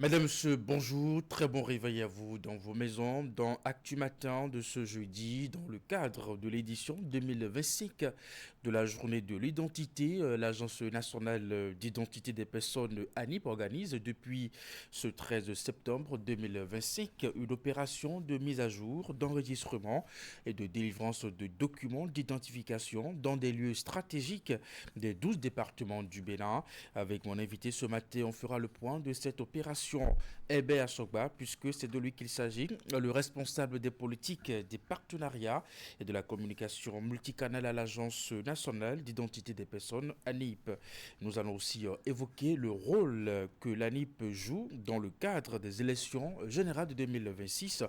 Mesdames, Messieurs, bonjour, très bon réveil à vous dans vos maisons, dans Actu Matin de ce jeudi, dans le cadre de l'édition 2025 de la journée de l'identité. L'Agence nationale d'identité des personnes ANIP organise depuis ce 13 septembre 2025 une opération de mise à jour, d'enregistrement et de délivrance de documents d'identification dans des lieux stratégiques des 12 départements du Bénin. Avec mon invité ce matin, on fera le point de cette opération. Hébert Assogba, puisque c'est de lui qu'il s'agit, le responsable des politiques, des partenariats et de la communication multicanale à l'Agence nationale d'identité des personnes, ANIP. Nous allons aussi évoquer le rôle que l'ANIP joue dans le cadre des élections générales de 2026.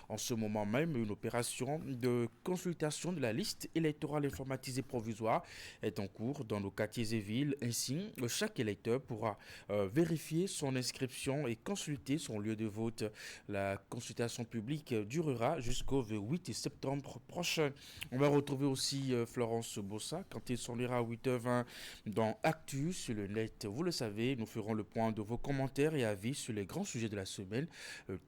En ce moment même, une opération de consultation de la liste électorale informatisée provisoire est en cours dans nos quartiers et villes. Ainsi, chaque électeur pourra vérifier son inscription et consulter son lieu de vote. La consultation publique durera jusqu'au 8 septembre prochain. On va retrouver aussi Florence Bossa quand il s'en ira à 8h20 dans Actu sur le net. Vous le savez, nous ferons le point de vos commentaires et avis sur les grands sujets de la semaine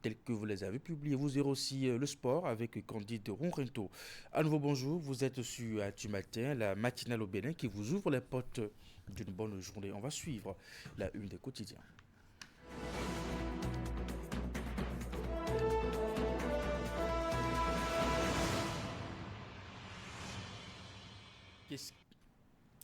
tels que vous les avez publiés. Vous aurez aussi le sport avec Candide Ronrento. À nouveau bonjour, vous êtes sur Actu Matin, la matinale au Bénin qui vous ouvre les portes d'une bonne journée. On va suivre la une des quotidiens. Qu'est-ce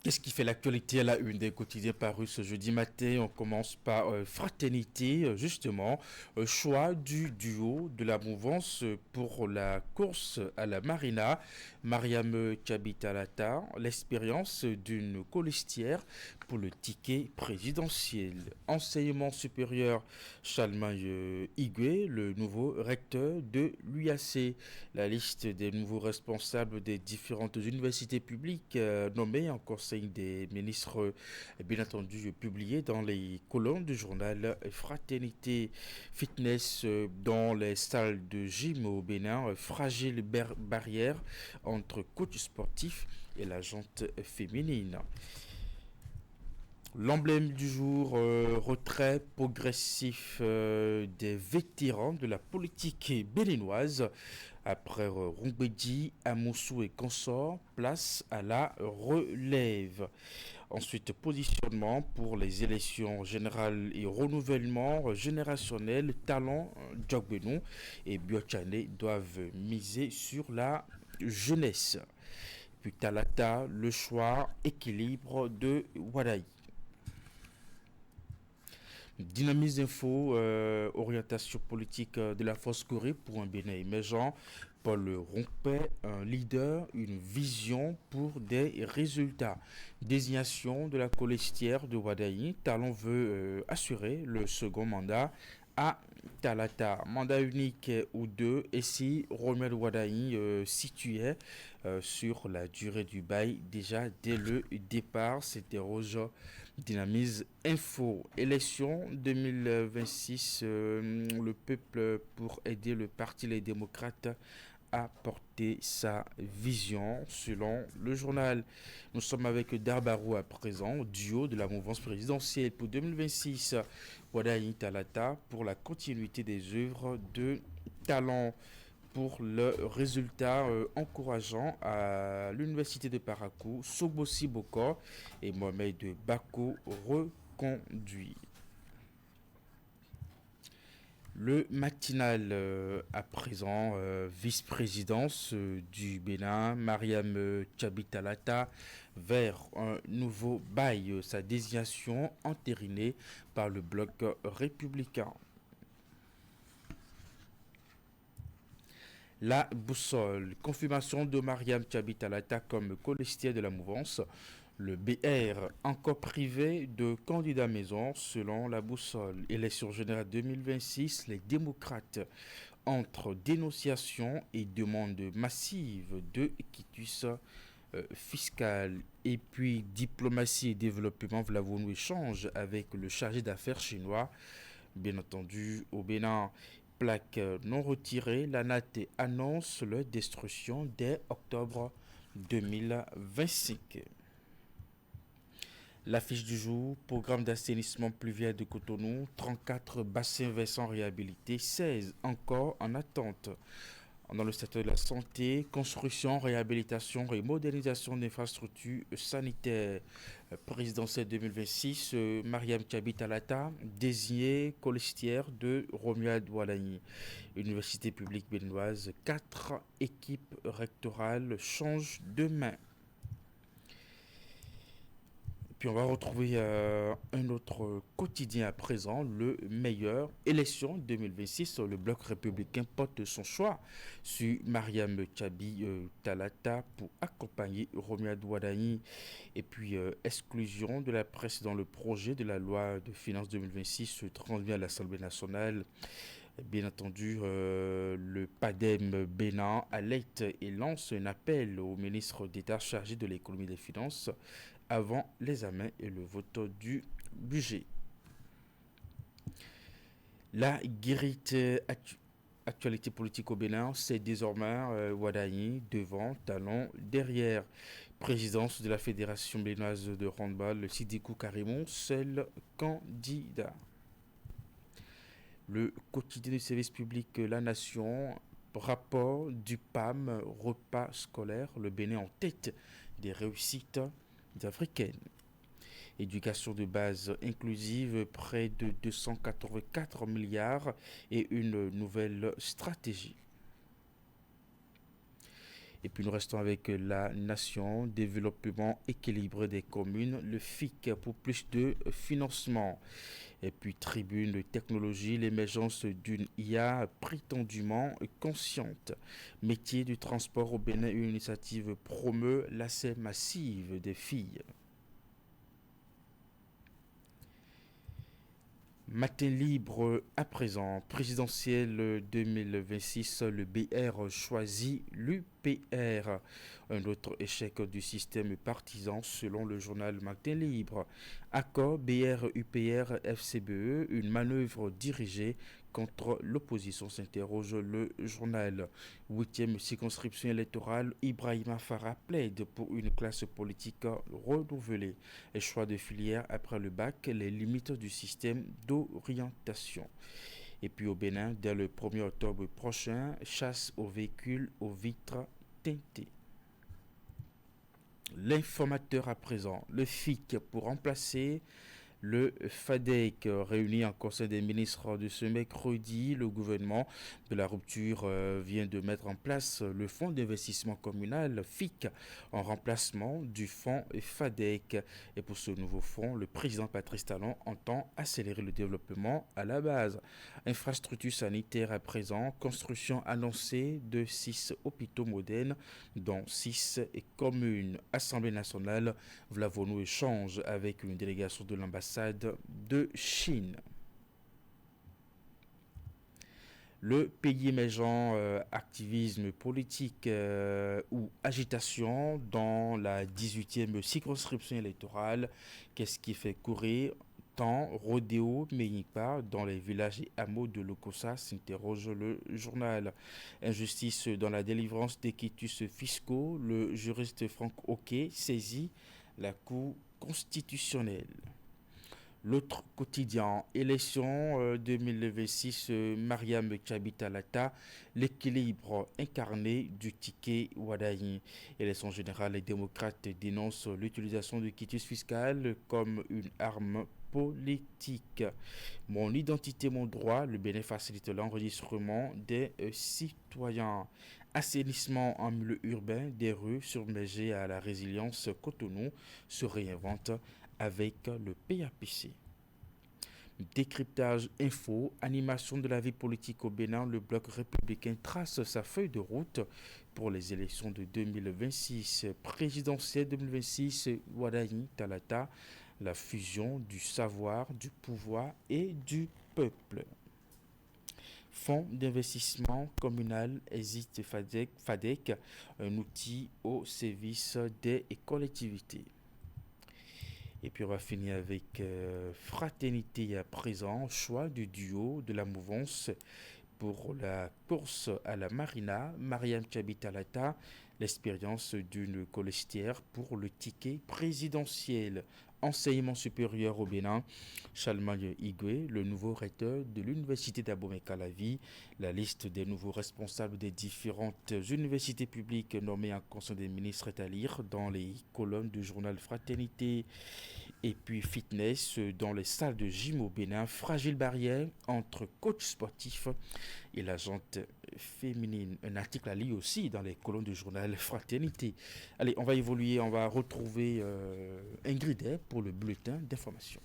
Qu'est-ce qui fait l'actualité à la une des quotidiens parus ce jeudi matin? On commence par Fraternité, justement, choix du duo de la mouvance pour la course à la Marina. Mariam Chabitalata, l'expérience d'une colistière pour le ticket présidentiel. Enseignement supérieur, Chalmagne Higué, le nouveau recteur de l'UAC. La liste des nouveaux responsables des différentes universités publiques nommés en conseil des ministres, bien entendu, publié dans les colonnes du journal Fraternité Fitness dans les salles de gym au Bénin, fragile barrière entre coach sportif et la jante féminine. L'emblème du jour, retrait progressif des vétérans de la politique béninoise. Après Rongbedi, Amoussou et consorts, place à la relève. Ensuite, positionnement pour les élections générales et renouvellement générationnel. Talon, Djogbenou et Biochane doivent miser sur la jeunesse. Puis Talata, le choix équilibre de Wadaï. Dynamise Info, orientation politique de la force Corée pour un Bénin émergent. Paul Rompet, un leader, une vision pour des résultats. Désignation de la colistière de Wadaï. Talon veut assurer le second mandat à Talata. Mandat unique ou deux. Et si Romel Wadaï situait sur la durée du bail déjà dès le départ, c'était Roger Dynamise Info. Élection 2026, le peuple pour aider le parti Les Démocrates à porter sa vision selon le journal. Nous sommes avec Darbarou à présent, duo de la mouvance présidentielle pour 2026. Wadaï Talata pour la continuité des œuvres de talent pour le résultat encourageant à l'université de Parakou, Sobosi Boko et Mohamed Bako reconduit. Le matinal à présent, vice-présidence du Bénin, Mariam Tchabitalata, vers un nouveau bail, sa désignation entérinée par le bloc républicain. La boussole, confirmation de Mariam Tchabitalata comme colistière de la mouvance. Le BR, encore privé de candidats maison selon la boussole. Élection générale 2026, les démocrates entre dénonciation et demande massive de quitus fiscal et puis diplomatie et développement. Voilà vos échanges avec le chargé d'affaires chinois, bien entendu au Bénin. Plaque non retirée, la NAT annonce leur destruction dès octobre 2025. L'affiche du jour, programme d'assainissement pluvial de Cotonou, 34 bassins versants réhabilités, 16 encore en attente. Dans le secteur de la santé, construction, réhabilitation et modernisation d'infrastructures sanitaires. Présidentielle 2026, Mariam Tchabi Talata, désignée colistière de Romuald Ouadani. Université publique béninoise, 4 équipes rectorales changent de main. Puis on va retrouver un autre quotidien à présent, le meilleur. Élection 2026, le bloc républicain porte son choix sur Mariam Tchabi Talata pour accompagner Romia Douadani. Et puis exclusion de la presse dans le projet de la loi de finances 2026 transmis à l'Assemblée nationale. Bien entendu, le PADEM Bénin alerte et lance un appel au ministre d'État chargé de l'économie et des finances avant l'examen et le vote du budget. La guérite actualité politique au Bénin, c'est désormais Ouadani devant, talon derrière. Présidence de la Fédération béninoise de handball, Sidikou Karimon, seul candidat. Le quotidien du service public La Nation, rapport du PAM, repas scolaire, le Bénin en tête des réussites africaines. Éducation de base inclusive, près de 284 milliards et une nouvelle stratégie. Et puis nous restons avec la nation, développement équilibré des communes, le FIC pour plus de financement. Et puis tribune de technologie, l'émergence d'une IA prétendument consciente. Métier du transport au Bénin, une initiative promeut l'accès massif des filles. Matin libre à présent, présidentielle 2026, le BR choisit l'UPR. Un autre échec du système partisan selon le journal Matin libre. Accord BR-UPR FCBE, une manœuvre dirigée contre l'opposition, s'interroge le journal. Huitième circonscription électorale, Ibrahima Farah plaide pour une classe politique renouvelée. Et choix de filière après le bac, les limites du système d'orientation. Et puis au Bénin, dès le 1er octobre prochain, chasse aux véhicules aux vitres teintées. L'informateur à présent, le FIC pour remplacer le FADEC réuni en Conseil des ministres de ce mercredi. Le gouvernement de la rupture vient de mettre en place le fonds d'investissement communal FIC en remplacement du fonds FADEC. Et pour ce nouveau fonds, le président Patrice Talon entend accélérer le développement à la base. Infrastructure sanitaire à présent, construction annoncée de 6 hôpitaux modernes, dont 6 communes. Assemblée nationale, Vlavono échange avec une délégation de l'ambassade de Chine. Le pays émergent, activisme politique ou agitation dans la 18e circonscription électorale. Qu'est-ce qui fait courir tant rodéo Ménipa dans les villages et hameaux de l'Okosa, s'interroge le journal. Injustice dans la délivrance des quitus fiscaux, le juriste Franck Oquet saisit la Cour constitutionnelle. L'autre quotidien, élection 2026, Mariam Tchabi-Talata, l'équilibre incarné du ticket Wadaï. Élection générale, les démocrates dénoncent l'utilisation du quitus fiscal comme une arme politique. Mon identité, mon droit, le Bénin facilite l'enregistrement des citoyens. Assainissement en milieu urbain, des rues submergées à la résilience Cotonou se réinventent avec le PAPC. Décryptage info, animation de la vie politique au Bénin, le bloc républicain trace sa feuille de route pour les élections de 2026. Présidentielle 2026, Wadaï Talata, la fusion du savoir, du pouvoir et du peuple. Fonds d'investissement communal hésite FADEC, un outil au service des collectivités. Et puis on va finir avec Fraternité à présent, choix du duo de la mouvance pour la course à la Marina, Mariam Tchabi-Talata, l'expérience d'une colistière pour le ticket présidentiel. enseignement supérieur au Bénin, Charlemagne Igwe, le nouveau recteur de l'université d'Abomey-Calavi. La liste des nouveaux responsables des différentes universités publiques nommées en conseil des ministres est à lire dans les colonnes du journal Fraternité. Et puis fitness dans les salles de gym au Bénin, fragile barrière entre coach sportif et la jante féminine. Un article à lire aussi dans les colonnes du journal Fraternité. Allez, on va évoluer, on va retrouver Ingrid pour le bulletin d'information.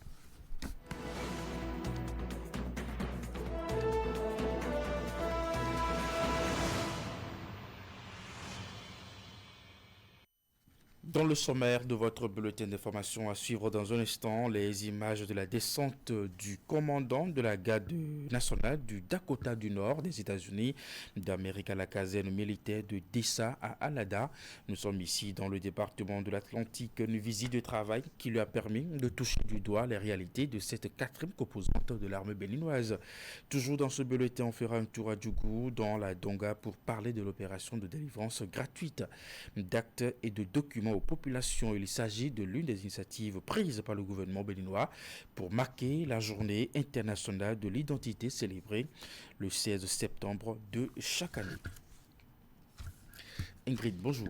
Dans le sommaire de votre bulletin d'information à suivre dans un instant, les images de la descente du commandant de la garde nationale du Dakota du Nord des États-Unis d'Amérique à la caserne militaire de Dessa à Alada. Nous sommes ici dans le département de l'Atlantique, une visite de travail qui lui a permis de toucher du doigt les réalités de cette quatrième composante de l'armée béninoise. Toujours dans ce bulletin, on fera un tour à Djougou dans la Donga pour parler de l'opération de délivrance gratuite d'actes et de documents aux populations. Il s'agit de l'une des initiatives prises par le gouvernement béninois pour marquer la journée internationale de l'identité célébrée le 16 septembre de chaque année. Ingrid, bonjour.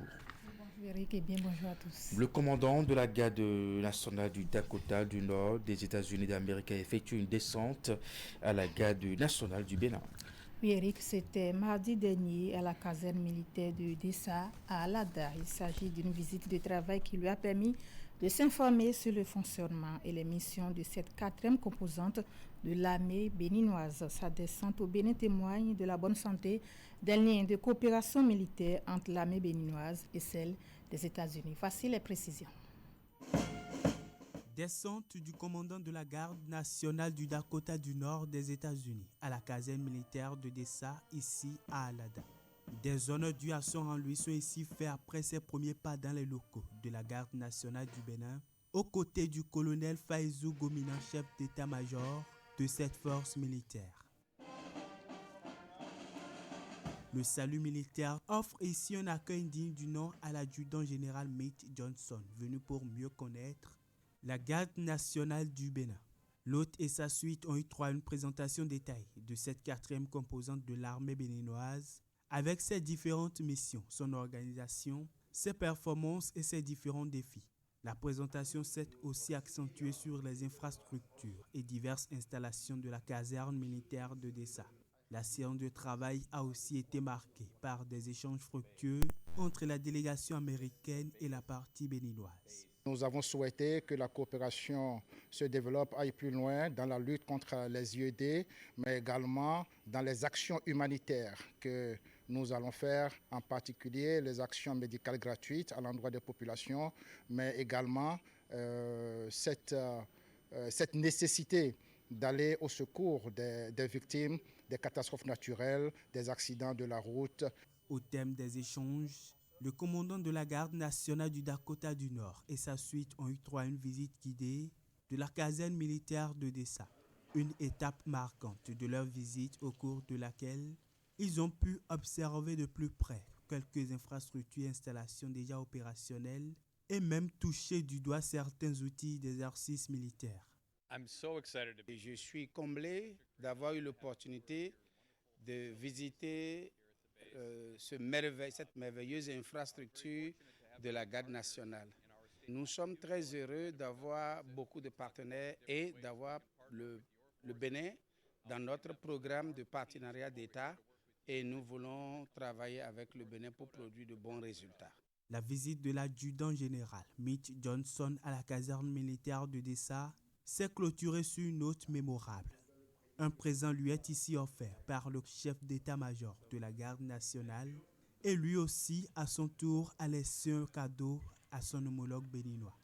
Bonjour Eric et bien bonjour à tous. Le commandant de la garde nationale du Dakota du Nord des États-Unis d'Amérique a effectué une descente à la garde nationale du Bénin. Oui Eric, c'était mardi dernier à la caserne militaire de Dessa à Alada. Il s'agit d'une visite de travail qui lui a permis de s'informer sur le fonctionnement et les missions de cette quatrième composante de l'armée béninoise. Sa descente au Bénin témoigne de la bonne santé d'un lien de coopération militaire entre l'armée béninoise et celle des États-Unis. Voici les précisions. Descente du commandant de la garde nationale du Dakota du Nord des États-Unis à la caserne militaire de Dessa, ici à Alada. Des honneurs dus à son rang lui sont ici faits après ses premiers pas dans les locaux de la garde nationale du Bénin, aux côtés du colonel Faïzou Gomina, chef d'état-major de cette force militaire. Le salut militaire offre ici un accueil digne du nom à l'adjudant général Milt Johnson, venu pour mieux connaître la garde nationale du Bénin. L'hôte et sa suite ont eu droit à une présentation détaillée de cette quatrième composante de l'armée béninoise, avec ses différentes missions, son organisation, ses performances et ses différents défis. La présentation s'est aussi accentuée sur les infrastructures et diverses installations de la caserne militaire de Dessa. La séance de travail a aussi été marquée par des échanges fructueux entre la délégation américaine et la partie béninoise. Nous avons souhaité que la coopération se développe, aille plus loin dans la lutte contre les IED, mais également dans les actions humanitaires que nous allons faire, en particulier les actions médicales gratuites à l'endroit des populations, mais également cette nécessité d'aller au secours des victimes des catastrophes naturelles, des accidents de la route. Au thème des échanges, le commandant de la garde nationale du Dakota du Nord et sa suite ont eu droit à une visite guidée de la caserne militaire de Dessa. Une étape marquante de leur visite au cours de laquelle ils ont pu observer de plus près quelques infrastructures et installations déjà opérationnelles et même toucher du doigt certains outils d'exercice militaire. Je suis comblé d'avoir eu l'opportunité de visiter cette merveilleuse infrastructure de la garde nationale. Nous sommes très heureux d'avoir beaucoup de partenaires et d'avoir le Bénin dans notre programme de partenariat d'État et nous voulons travailler avec le Bénin pour produire de bons résultats. La visite de l'adjudant général Milt Johnson à la caserne militaire de Dessa s'est clôturée sur une note mémorable. Un présent lui est ici offert par le chef d'état-major de la garde nationale et lui aussi, à son tour, a laissé un cadeau à son homologue béninois.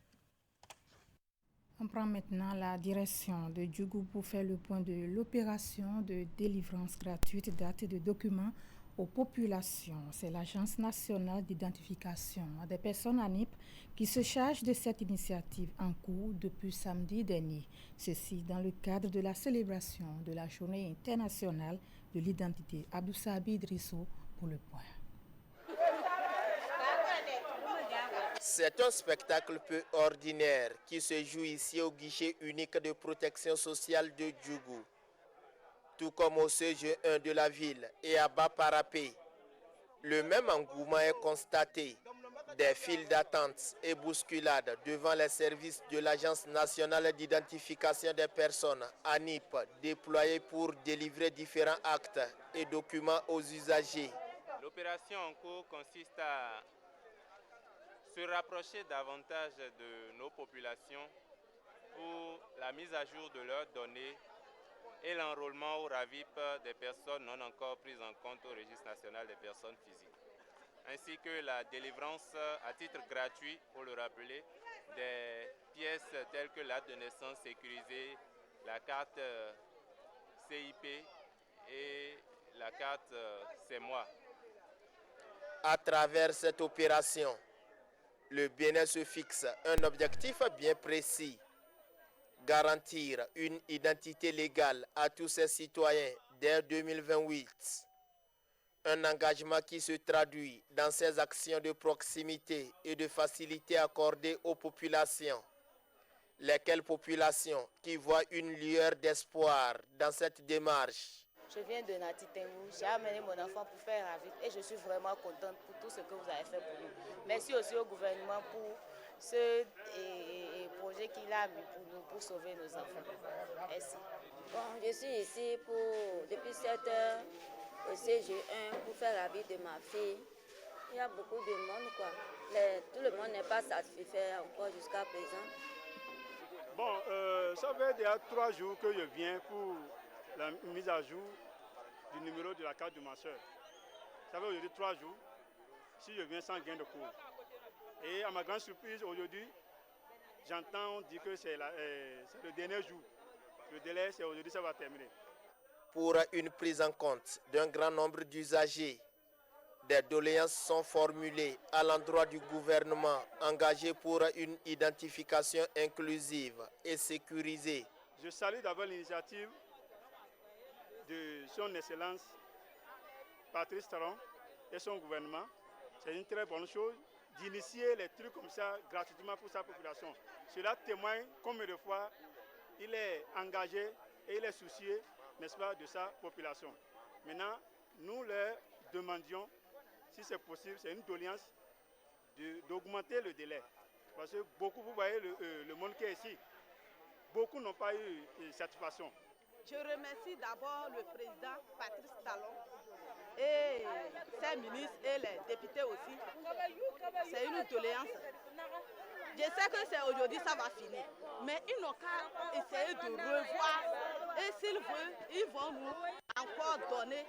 On prend maintenant la direction de Djougou pour faire le point de l'opération de délivrance gratuite d'actes et de documents aux populations. C'est l'Agence nationale d'identification des personnes ANIP qui se charge de cette initiative en cours depuis samedi dernier. Ceci dans le cadre de la célébration de la Journée internationale de l'identité. Abdou Sabi Idrissou pour le point. C'est un spectacle peu ordinaire qui se joue ici au guichet unique de protection sociale de Djougou. Tout comme au CG1 de la ville et à Bas-Parapé, le même engouement est constaté. Des files d'attente et bousculades devant les services de l'Agence nationale d'identification des personnes, ANIP, déployés pour délivrer différents actes et documents aux usagers. L'opération en cours consiste à se rapprocher davantage de nos populations pour la mise à jour de leurs données et l'enrôlement au RAVIP des personnes non encore prises en compte au Registre national des personnes physiques, ainsi que la délivrance à titre gratuit, pour le rappeler, des pièces telles que l'acte de naissance sécurisée, la carte CIP et la carte C'est-moi. À travers cette opération, le Bénin se fixe un objectif bien précis: garantir une identité légale à tous ses citoyens dès 2028. Un engagement qui se traduit dans ses actions de proximité et de facilité accordées aux populations. Lesquelles populations qui voient une lueur d'espoir dans cette démarche? Je viens de Nati Tengou, j'ai amené mon enfant pour faire RAVIP et je suis vraiment contente pour tout ce que vous avez fait pour nous. Merci aussi au gouvernement pour ce projet qu'il a mis pour nous, pour sauver nos enfants. Merci. Bon, je suis ici depuis 7 heures au CG1 pour faire RAVIP de ma fille. Il y a beaucoup de monde, quoi. Tout le monde n'est pas satisfait encore jusqu'à présent. Bon, ça fait déjà 3 jours que je viens pour la mise à jour du numéro de la carte de ma soeur. Ça fait aujourd'hui 3 jours si je viens sans gain de cours. Et à ma grande surprise, aujourd'hui, j'entends dire que c'est le dernier jour. Le délai, c'est aujourd'hui, ça va terminer. Pour une prise en compte d'un grand nombre d'usagers, des doléances sont formulées à l'endroit du gouvernement engagé pour une identification inclusive et sécurisée. Je salue d'abord l'initiative de son Excellence Patrice Talon et son gouvernement. C'est une très bonne chose d'initier les trucs comme ça gratuitement pour sa population. Cela témoigne combien de fois il est engagé et il est soucieux, n'est-ce pas, de sa population. Maintenant, nous leur demandions, si c'est possible, c'est une doléance, d'augmenter le délai. Parce que beaucoup, vous voyez le monde qui est ici, beaucoup n'ont pas eu satisfaction. Je remercie d'abord le président Patrice Talon et ses ministres et les députés aussi. C'est une doléance. Je sais que c'est aujourd'hui, ça va finir. Mais ils n'ont qu'à essayer de revoir. Et s'ils veulent, ils vont nous encore donner,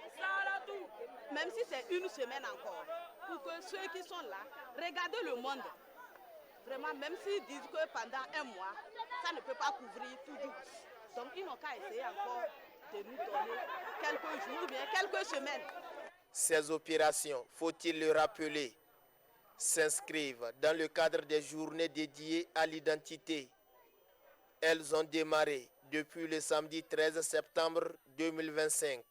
même si c'est une semaine encore, pour que ceux qui sont là, regardez le monde. Vraiment, même s'ils disent que pendant 1 mois, ça ne peut pas couvrir tout. Donc ils n'ont qu'à essayer encore de nous donner quelques jours ou bien quelques semaines. Ces opérations, faut-il le rappeler, s'inscrivent dans le cadre des journées dédiées à l'identité. Elles ont démarré depuis le samedi 13 septembre 2025.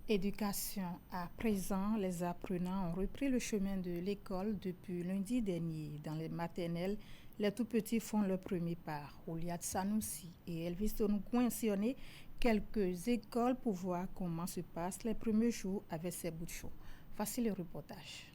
Éducation. À présent, les apprenants ont repris le chemin de l'école depuis lundi dernier. Dans les maternelles, les tout-petits font leur premier pas. Ouliat Sanoussi et Elvis Onoukouen-Sionné, quelques écoles pour voir comment se passent les premiers jours avec ces bouts de chou. Voici le reportage.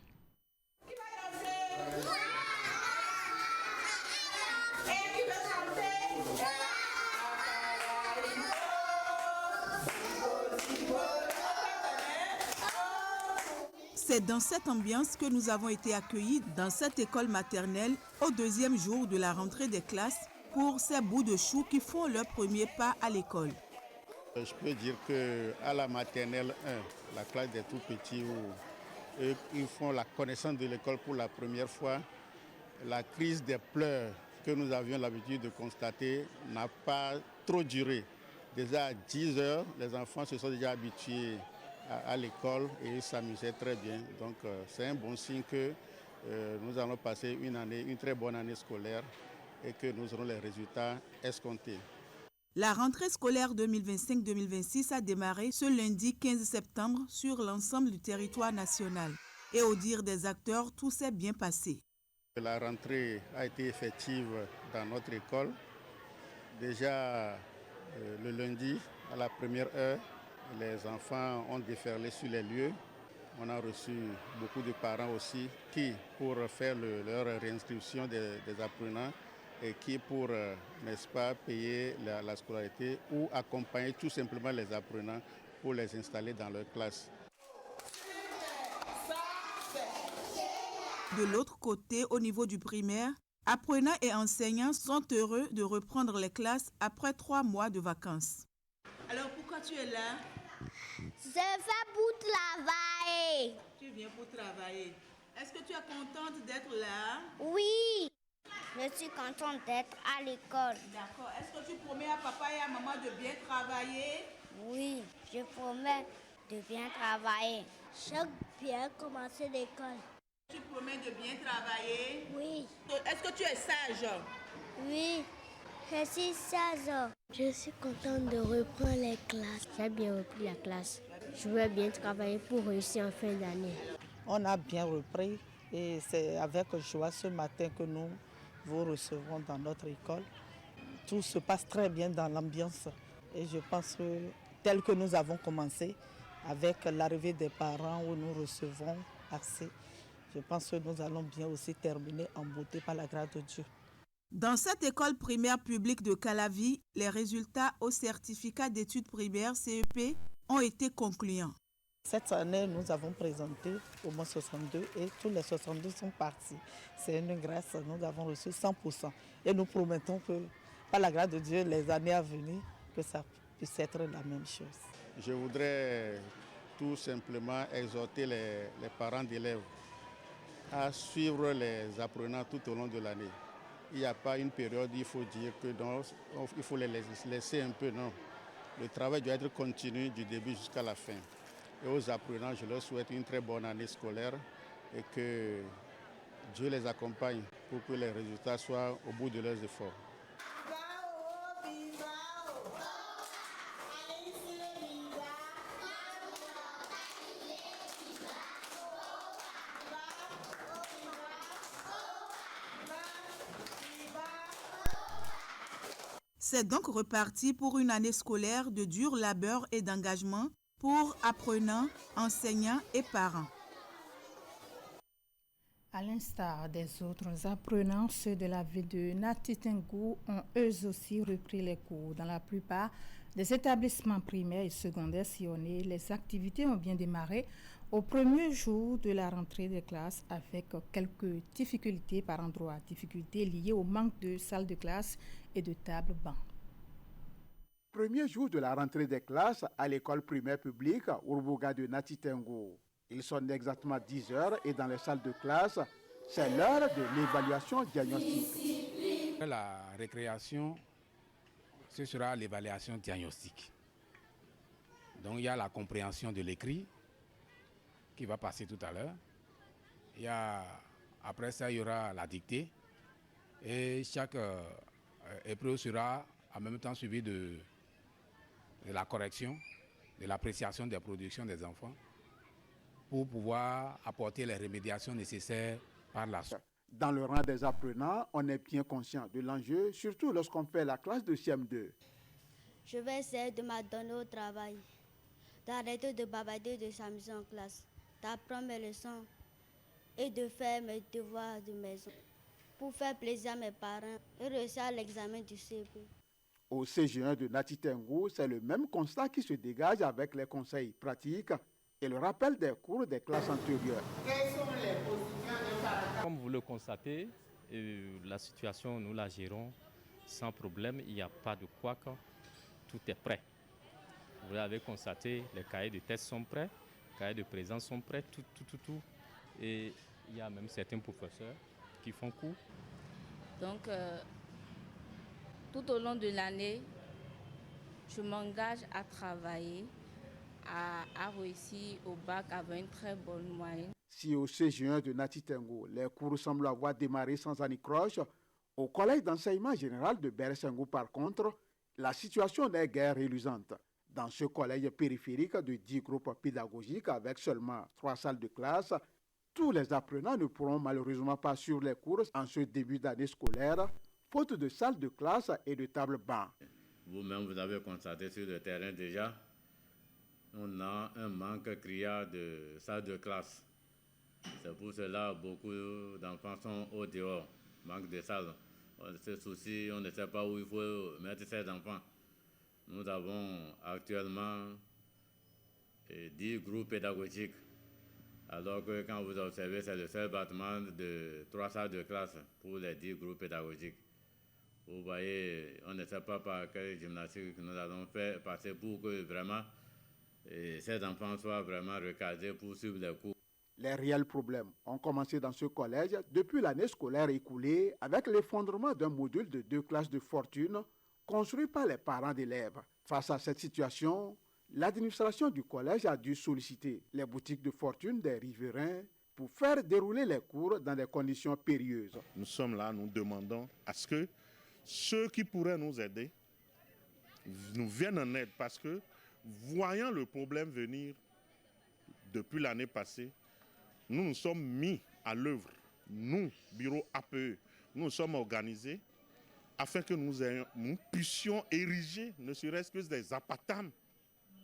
C'est dans cette ambiance que nous avons été accueillis dans cette école maternelle au 2e jour de la rentrée des classes pour ces bouts de chou qui font leur premier pas à l'école. Je peux dire qu'à la maternelle 1, la classe des tout-petits, où ils font la connaissance de l'école pour la première fois, la crise des pleurs que nous avions l'habitude de constater n'a pas trop duré. Déjà à 10 heures, les enfants se sont déjà habitués à l'école et ils s'amusaient très bien. Donc c'est un bon signe que nous allons passer une très bonne année scolaire et que nous aurons les résultats escomptés. La rentrée scolaire 2025-2026 a démarré ce lundi 15 septembre sur l'ensemble du territoire national. Et au dire des acteurs, tout s'est bien passé. La rentrée a été effective dans notre école. Déjà le lundi, à la première heure, les enfants ont déferlé sur les lieux. On a reçu beaucoup de parents aussi qui, pour faire leur réinscription des apprenants, et qui pour, n'est-ce pas, payer la scolarité ou accompagner tout simplement les apprenants pour les installer dans leur classe. De l'autre côté, au niveau du primaire, apprenants et enseignants sont heureux de reprendre les classes après 3 mois de vacances. Alors pourquoi tu es là? Je fais pour travailler. Tu viens pour travailler. Est-ce que tu es contente d'être là? Oui. Je suis contente d'être à l'école. D'accord. Est-ce que tu promets à papa et à maman de bien travailler? Oui, je promets de bien travailler. J'ai bien commencé l'école. Tu promets de bien travailler? Oui. Est-ce que tu es sage? Oui, je suis sage. Je suis contente de reprendre les classes. J'ai bien repris la classe. Je veux bien travailler pour réussir en fin d'année. On a bien repris et c'est avec joie ce matin que nous vous recevrons dans notre école. Tout se passe très bien dans l'ambiance et je pense que tel que nous avons commencé avec l'arrivée des parents où nous recevons accès, je pense que nous allons bien aussi terminer en beauté par la grâce de Dieu. Dans cette école primaire publique de Calavi, les résultats au certificat d'études primaires CEP ont été concluants. Cette année, nous avons présenté au moins 62 et tous les 62 sont partis. C'est une grâce, nous avons reçu 100%. Et nous promettons que, par la grâce de Dieu, les années à venir, que ça puisse être la même chose. Je voudrais tout simplement exhorter les parents d'élèves à suivre les apprenants tout au long de l'année. Il n'y a pas une période où il faut dire que non, il faut les laisser un peu, non. Le travail doit être continu du début jusqu'à la fin. Et aux apprenants, je leur souhaite une très bonne année scolaire et que Dieu les accompagne pour que les résultats soient au bout de leurs efforts. C'est donc reparti pour une année scolaire de dur labeur et d'engagement pour apprenants, enseignants et parents. À l'instar des autres apprenants, ceux de la ville de Natitengu ont eux aussi repris les cours. Dans la plupart des établissements primaires et secondaires sillonnés, les activités ont bien démarré au premier jour de la rentrée des classes avec quelques difficultés par endroits, difficultés liées au manque de salles de classe et de tables bancs. Premier jour de la rentrée des classes à l'école primaire publique Urbuga de Natitengu. Il sonne exactement 10 heures et dans les salles de classe, c'est l'heure de l'évaluation diagnostique. La récréation, ce sera l'évaluation diagnostique. Donc il y a la compréhension de l'écrit qui va passer tout à l'heure. Après ça, il y aura la dictée. Et chaque épreuve sera en même temps suivie de la correction, de l'appréciation des productions des enfants pour pouvoir apporter les remédiations nécessaires par la suite. Dans le rang des apprenants, on est bien conscient de l'enjeu, surtout lorsqu'on fait la classe de CM2. Je vais essayer de m'adonner au travail, d'arrêter de bavarder, de s'amuser en classe, d'apprendre mes leçons et de faire mes devoirs de maison pour faire plaisir à mes parents et réussir à l'examen du CP. Au CG1 de Natitengu, c'est le même constat qui se dégage avec les conseils pratiques et le rappel des cours des classes antérieures. Quelles sont les positions? Comme vous le constatez, la situation, nous la gérons sans problème. Il n'y a pas de couac, tout est prêt. Vous l'avez constaté, les cahiers de tests sont prêts, les cahiers de présence sont prêts, tout. Et il y a même certains professeurs qui font cours. Donc, tout au long de l'année, je m'engage à travailler, à réussir au bac avec une très bonne moyenne. Si au CG1 de Natitengu, les cours semblent avoir démarré sans anicroche, au collège d'enseignement général de Beresengu, par contre, La situation n'est guère reluisante. Dans ce collège périphérique de 10 groupes pédagogiques avec seulement 3 salles de classe, tous les apprenants ne pourront malheureusement pas suivre les cours en ce début d'année scolaire, faute de salles de classe et de tables bancs. Vous-même, vous avez constaté sur le terrain déjà, on a un manque criard de salles de classe. C'est pour cela que beaucoup d'enfants sont au dehors, manque de salles. On se soucie, on ne sait pas où il faut mettre ces enfants. Nous avons actuellement 10 groupes pédagogiques, alors que quand vous observez, c'est le seul bâtiment de 3 salles de classe pour les 10 groupes pédagogiques. Vous voyez, on ne sait pas par quelle gymnastique nous allons faire passer pour que vraiment ces enfants soient vraiment recadrés pour suivre les cours. Les réels problèmes ont commencé dans ce collège depuis l'année scolaire écoulée avec l'effondrement d'un module de 2 classes de fortune construit par les parents d'élèves. Face à cette situation, l'administration du collège a dû solliciter les boutiques de fortune des riverains pour faire dérouler les cours dans des conditions périlleuses. Nous sommes là, nous demandons à ce que ceux qui pourraient nous aider nous viennent en aide parce que, voyant le problème venir depuis l'année passée, nous nous sommes mis à l'œuvre. Nous, bureau APE, nous nous sommes organisés afin que nous puissions ériger ne serait-ce que des apatames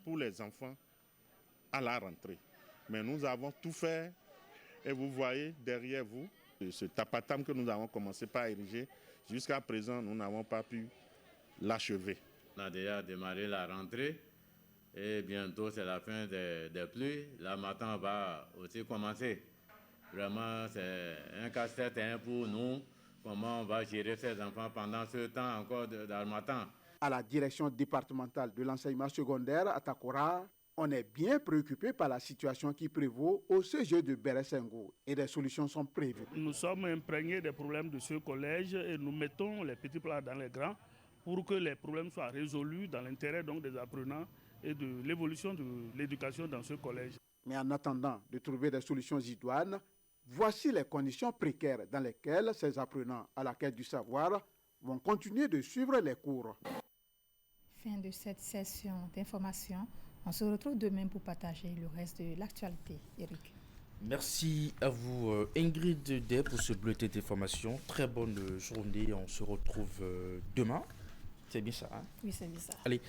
pour les enfants à la rentrée. Mais nous avons tout fait et vous voyez derrière vous ce apatame que nous avons commencé par ériger. Jusqu'à présent, nous n'avons pas pu l'achever. On a déjà démarré la rentrée et bientôt c'est la fin des pluies. La matin va aussi commencer. Vraiment, c'est un casse-tête pour nous. Comment on va gérer ces enfants pendant ce temps encore d'harmattan. À la direction départementale de l'enseignement secondaire à Takora, on est bien préoccupé par la situation qui prévaut au CG de Beresengo et des solutions sont prévues. Nous sommes imprégnés des problèmes de ce collège et nous mettons les petits plats dans les grands pour que les problèmes soient résolus dans l'intérêt donc des apprenants et de l'évolution de l'éducation dans ce collège. Mais en attendant de trouver des solutions idoines, voici les conditions précaires dans lesquelles ces apprenants à la quête du savoir vont continuer de suivre les cours. Fin de cette session d'information. On se retrouve demain pour partager le reste de l'actualité. Eric. Merci à vous Ingrid Day pour ce bulletin d'information. Très bonne journée. On se retrouve demain. C'est bien ça, hein? Oui, c'est bien ça. Allez,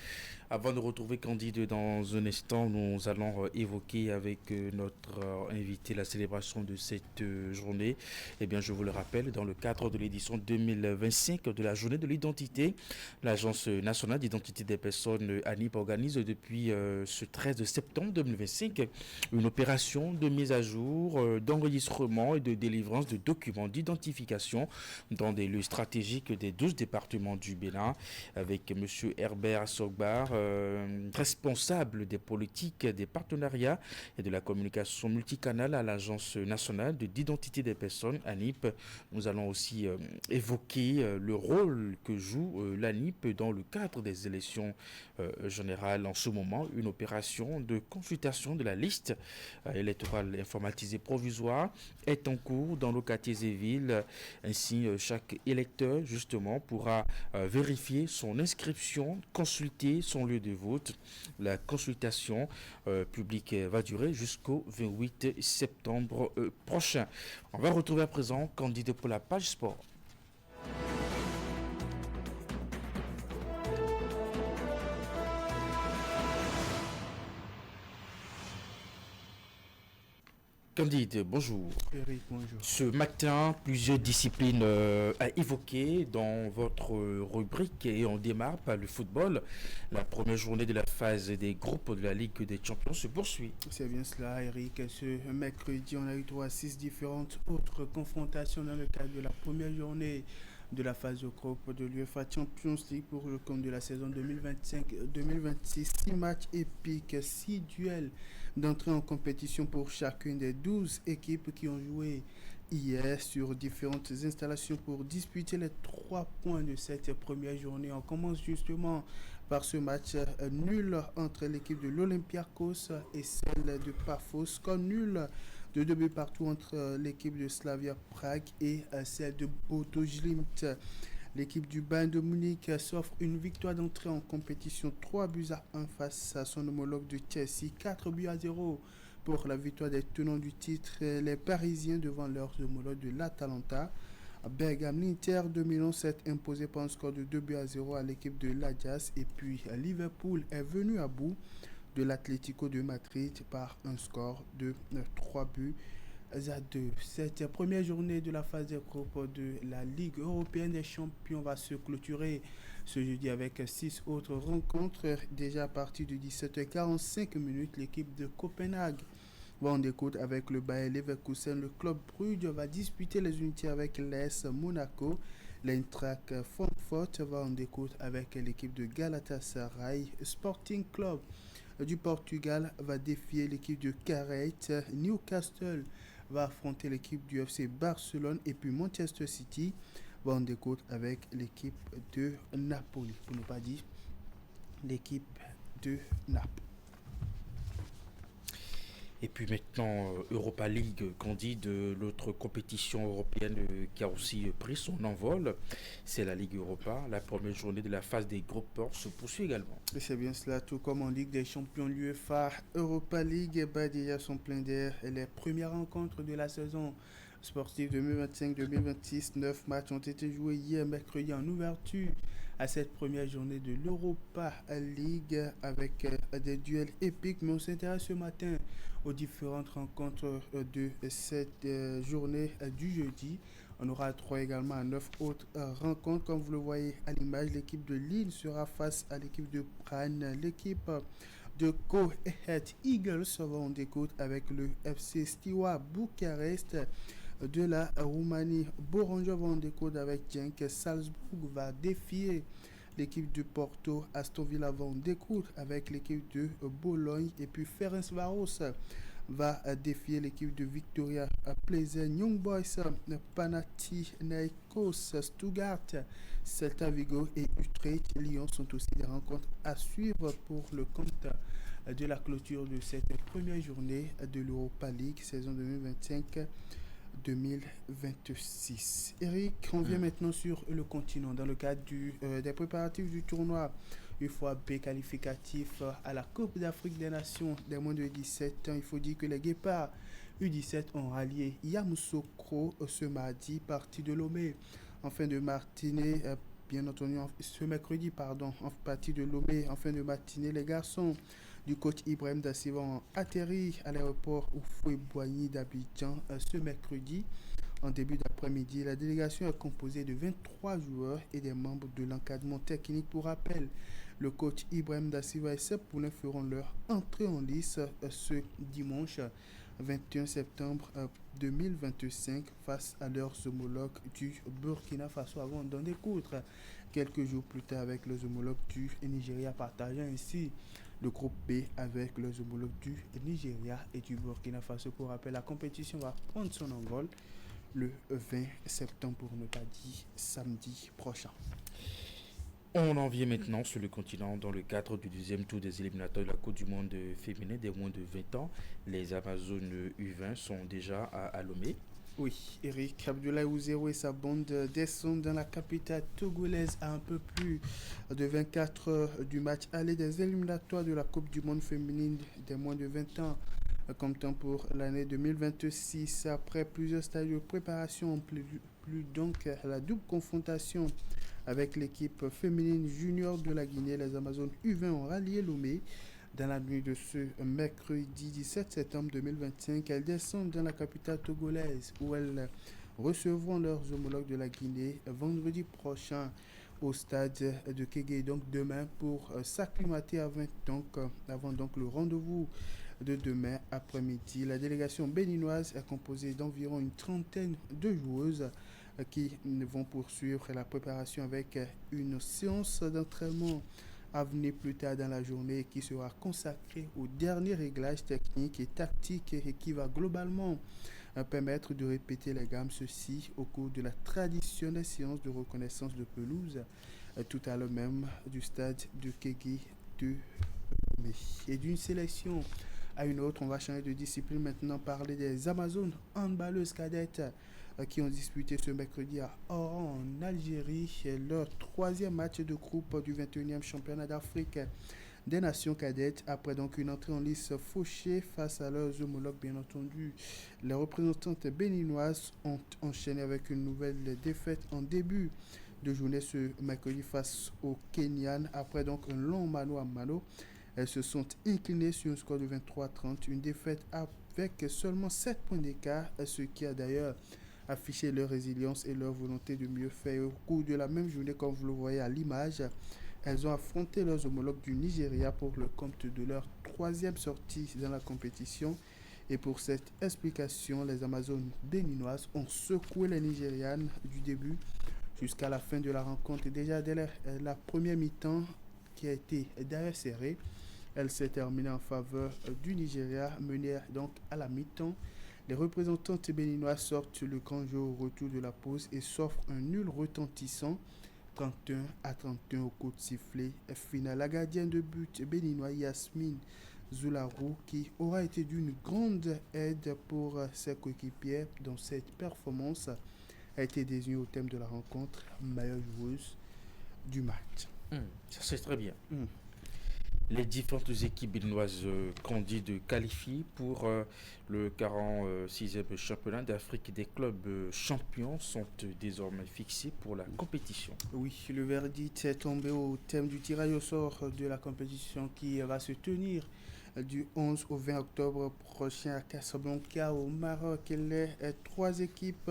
avant de retrouver Candide dans un instant, nous allons évoquer avec notre invité la célébration de cette journée. Eh bien, je vous le rappelle, dans le cadre de l'édition 2025 de la journée de l'identité, l'Agence nationale d'identité des personnes ANIP organise depuis ce 13 septembre 2025 une opération de mise à jour, d'enregistrement et de délivrance de documents d'identification dans des lieux stratégiques des 12 départements du Bénin, avec M. Herbert Sogbar, responsable des politiques, des partenariats et de la communication multicanale à l'Agence nationale d'identité des personnes, ANIP. Nous allons aussi évoquer le rôle que joue l'ANIP dans le cadre des élections générales. En ce moment, une opération de consultation de la liste électorale informatisée provisoire est en cours dans nos quartiers et villes. Ainsi, chaque électeur, justement, pourra vérifier son inscription, consulter son lieu de vote. La consultation publique va durer jusqu'au 28 septembre prochain. On va retrouver à présent Candide pour la page sport. Candide, bonjour. Eric, bonjour. Ce matin, plusieurs disciplines à évoquer dans votre rubrique et on démarre par le football. La première journée de la phase des groupes de la Ligue des Champions se poursuit. C'est bien cela, Eric. Ce mercredi, on a eu 3 à 6 différentes autres confrontations dans le cadre de la première journée de la phase de groupe de l'UEFA Champions League pour le compte de la saison 2025-2026. 6 matchs épiques, 6 duels d'entrée en compétition pour chacune des 12 équipes qui ont joué hier sur différentes installations pour disputer les 3 points de cette première journée. On commence justement par ce match nul entre l'équipe de l'Olympiakos et celle de Paphos, score nul de 2 buts partout entre l'équipe de Slavia Prague et celle de Bodo Glimt. L'équipe du Bayern de Munich s'offre une victoire d'entrée en compétition 3-1 face à son homologue de Chelsea, 4-0 pour la victoire des tenants du titre, les Parisiens devant leurs homologues de l'Atalanta. Bergame, l'Inter de Milan s'est imposé par un score de 2-0 à l'équipe de l'Ajax, et puis Liverpool est venu à bout de l'Atlético de Madrid par un score de 3-2. Cette première journée de la phase des groupes de la Ligue européenne des champions va se clôturer ce jeudi avec 6 autres rencontres. Déjà à partir de 17h45, l'équipe de Copenhague va en découdre avec le Bayer Leverkusen. Le club Brugge va disputer les unités avec l'AS Monaco. L'Eintracht Francfort va en découdre avec l'équipe de Galatasaray. Sporting Club du Portugal va défier l'équipe de Carrette. Newcastle va affronter l'équipe du FC Barcelone, et puis Manchester City va en découdre avec l'équipe de Napoli, pour ne pas dire l'équipe de Naples. Et puis maintenant, Europa League, qu'on dit, de l'autre compétition européenne qui a aussi pris son envol. C'est la Ligue Europa. La première journée de la phase des groupes se poursuit également. Et c'est bien cela, tout comme en Ligue des Champions, l'UEFA Europa League bat déjà son plein d'air. Les premières rencontres de la saison sportive 2025-2026, 9 matchs ont été joués hier mercredi en ouverture à cette première journée de l'Europa League avec des duels épiques. Mais on s'intéresse ce matin aux différentes rencontres de cette journée du jeudi. On aura 3 également à 9 autres rencontres. Comme vous le voyez à l'image, l'équipe de Lille sera face à l'équipe de Prane. L'équipe de Go Ahead Eagles va en découdre avec le FC Steaua Bucarest de la Roumanie. Boronjo va en découdre avec Genk. Salzbourg va défier l'équipe de Porto. Aston Villa va en découdre avec l'équipe de Bologne. Et puis Ferencváros va défier l'équipe de Victoria Plzen. Young Boys, Panathinaikos, Stuttgart, Celta Vigo et Utrecht Lyon sont aussi des rencontres à suivre pour le compte de la clôture de cette première journée de l'Europa League saison 2025-2026. Eric, on vient maintenant sur le continent dans le cadre des préparatifs du tournoi UFOAB qualificatif à la Coupe d'Afrique des Nations des moins de 17 ans. Il faut dire que les Guépards U17 ont rallié Yamoussoukro ce mardi, parti de Lomé en fin de matinée. Bien entendu, ce mercredi, en partie de Lomé en fin de matinée, les garçons du coach Ibrahim Da Silva ont atterri à l'aéroport Houphouët-Boigny d'Abidjan ce mercredi. En début d'après-midi, la délégation est composée de 23 joueurs et des membres de l'encadrement technique. Pour rappel, le coach Ibrahim Da Silva et ses poulains feront leur entrée en lice ce dimanche 21 septembre 2025 face à leurs homologues du Burkina Faso avant d'en découdre quelques jours plus tard avec leurs homologues du Nigeria, partageant ainsi le groupe B avec leurs homologues du Nigeria et du Burkina Faso. Pour rappel, la compétition va prendre son envol le 20 septembre, pour ne pas dire samedi prochain. On en vient maintenant sur le continent dans le cadre du deuxième tour des éliminatoires de la Coupe du Monde féminin des moins de 20 ans. Les Amazones U20 sont déjà à Lomé. Oui, Eric Abdoulaye Ouzero et sa bande descendent dans la capitale togolaise à un peu plus de 24 heures du match aller des éliminatoires de la Coupe du Monde féminine des moins de 20 ans. Comme temps pour l'année 2026, après plusieurs stades de préparation, plus donc la double confrontation avec l'équipe féminine junior de la Guinée. Les Amazones U20 ont rallié Lomé dans la nuit de ce mercredi 17 septembre 2025. Elles descendent dans la capitale togolaise où elles recevront leurs homologues de la Guinée vendredi prochain au stade de Kégué, donc demain, pour s'acclimater avant donc le rendez-vous de demain après-midi. La délégation béninoise est composée d'environ une trentaine de joueuses qui vont poursuivre la préparation avec une séance d'entraînement à venir plus tard dans la journée qui sera consacrée au dernier réglage technique et tactique et qui va globalement permettre de répéter les gammes, ceci au cours de la traditionnelle séance de reconnaissance de pelouse tout à l'heure même du stade de Kégué de mai. Et d'une sélection à une autre, on va changer de discipline maintenant, parler des Amazones handballeuses cadettes qui ont disputé ce mercredi à Oran en Algérie leur troisième match de groupe du 21e championnat d'Afrique des nations cadettes après donc une entrée en lice fauchée face à leurs homologues bien entendu. Les représentantes béninoises ont enchaîné avec une nouvelle défaite en début de journée ce mercredi face aux Kenyans après donc un long mano à mano. Elles se sont inclinées sur un score de 23-30, une défaite avec seulement 7 points d'écart, ce qui a d'ailleurs affiché leur résilience et leur volonté de mieux faire. Au cours de la même journée, comme vous le voyez à l'image, elles ont affronté leurs homologues du Nigeria pour le compte de leur troisième sortie dans la compétition. Et pour cette explication, les Amazones béninoises ont secoué les Nigérianes du début jusqu'à la fin de la rencontre. Déjà dès la première mi-temps, qui a été d'ailleurs serrée, elle s'est terminée en faveur du Nigeria, menée donc à la mi-temps. Les représentantes béninoises sortent le grand jeu au retour de la pause et s'offrent un nul retentissant 31-31 au coup de sifflet final. La gardienne de but béninois Yasmine Zoularou, qui aura été d'une grande aide pour ses coéquipiers dans cette performance, a été désignée au thème de la rencontre meilleure joueuse du match. Ça c'est très bien. Les différentes équipes béninoises candides qualifiées pour le 46e championnat d'Afrique des clubs champions sont désormais fixées pour la compétition. Oui, le verdict est tombé au thème du tirage au sort de la compétition qui va se tenir du 11 au 20 octobre prochain à Casablanca au Maroc. Les trois équipes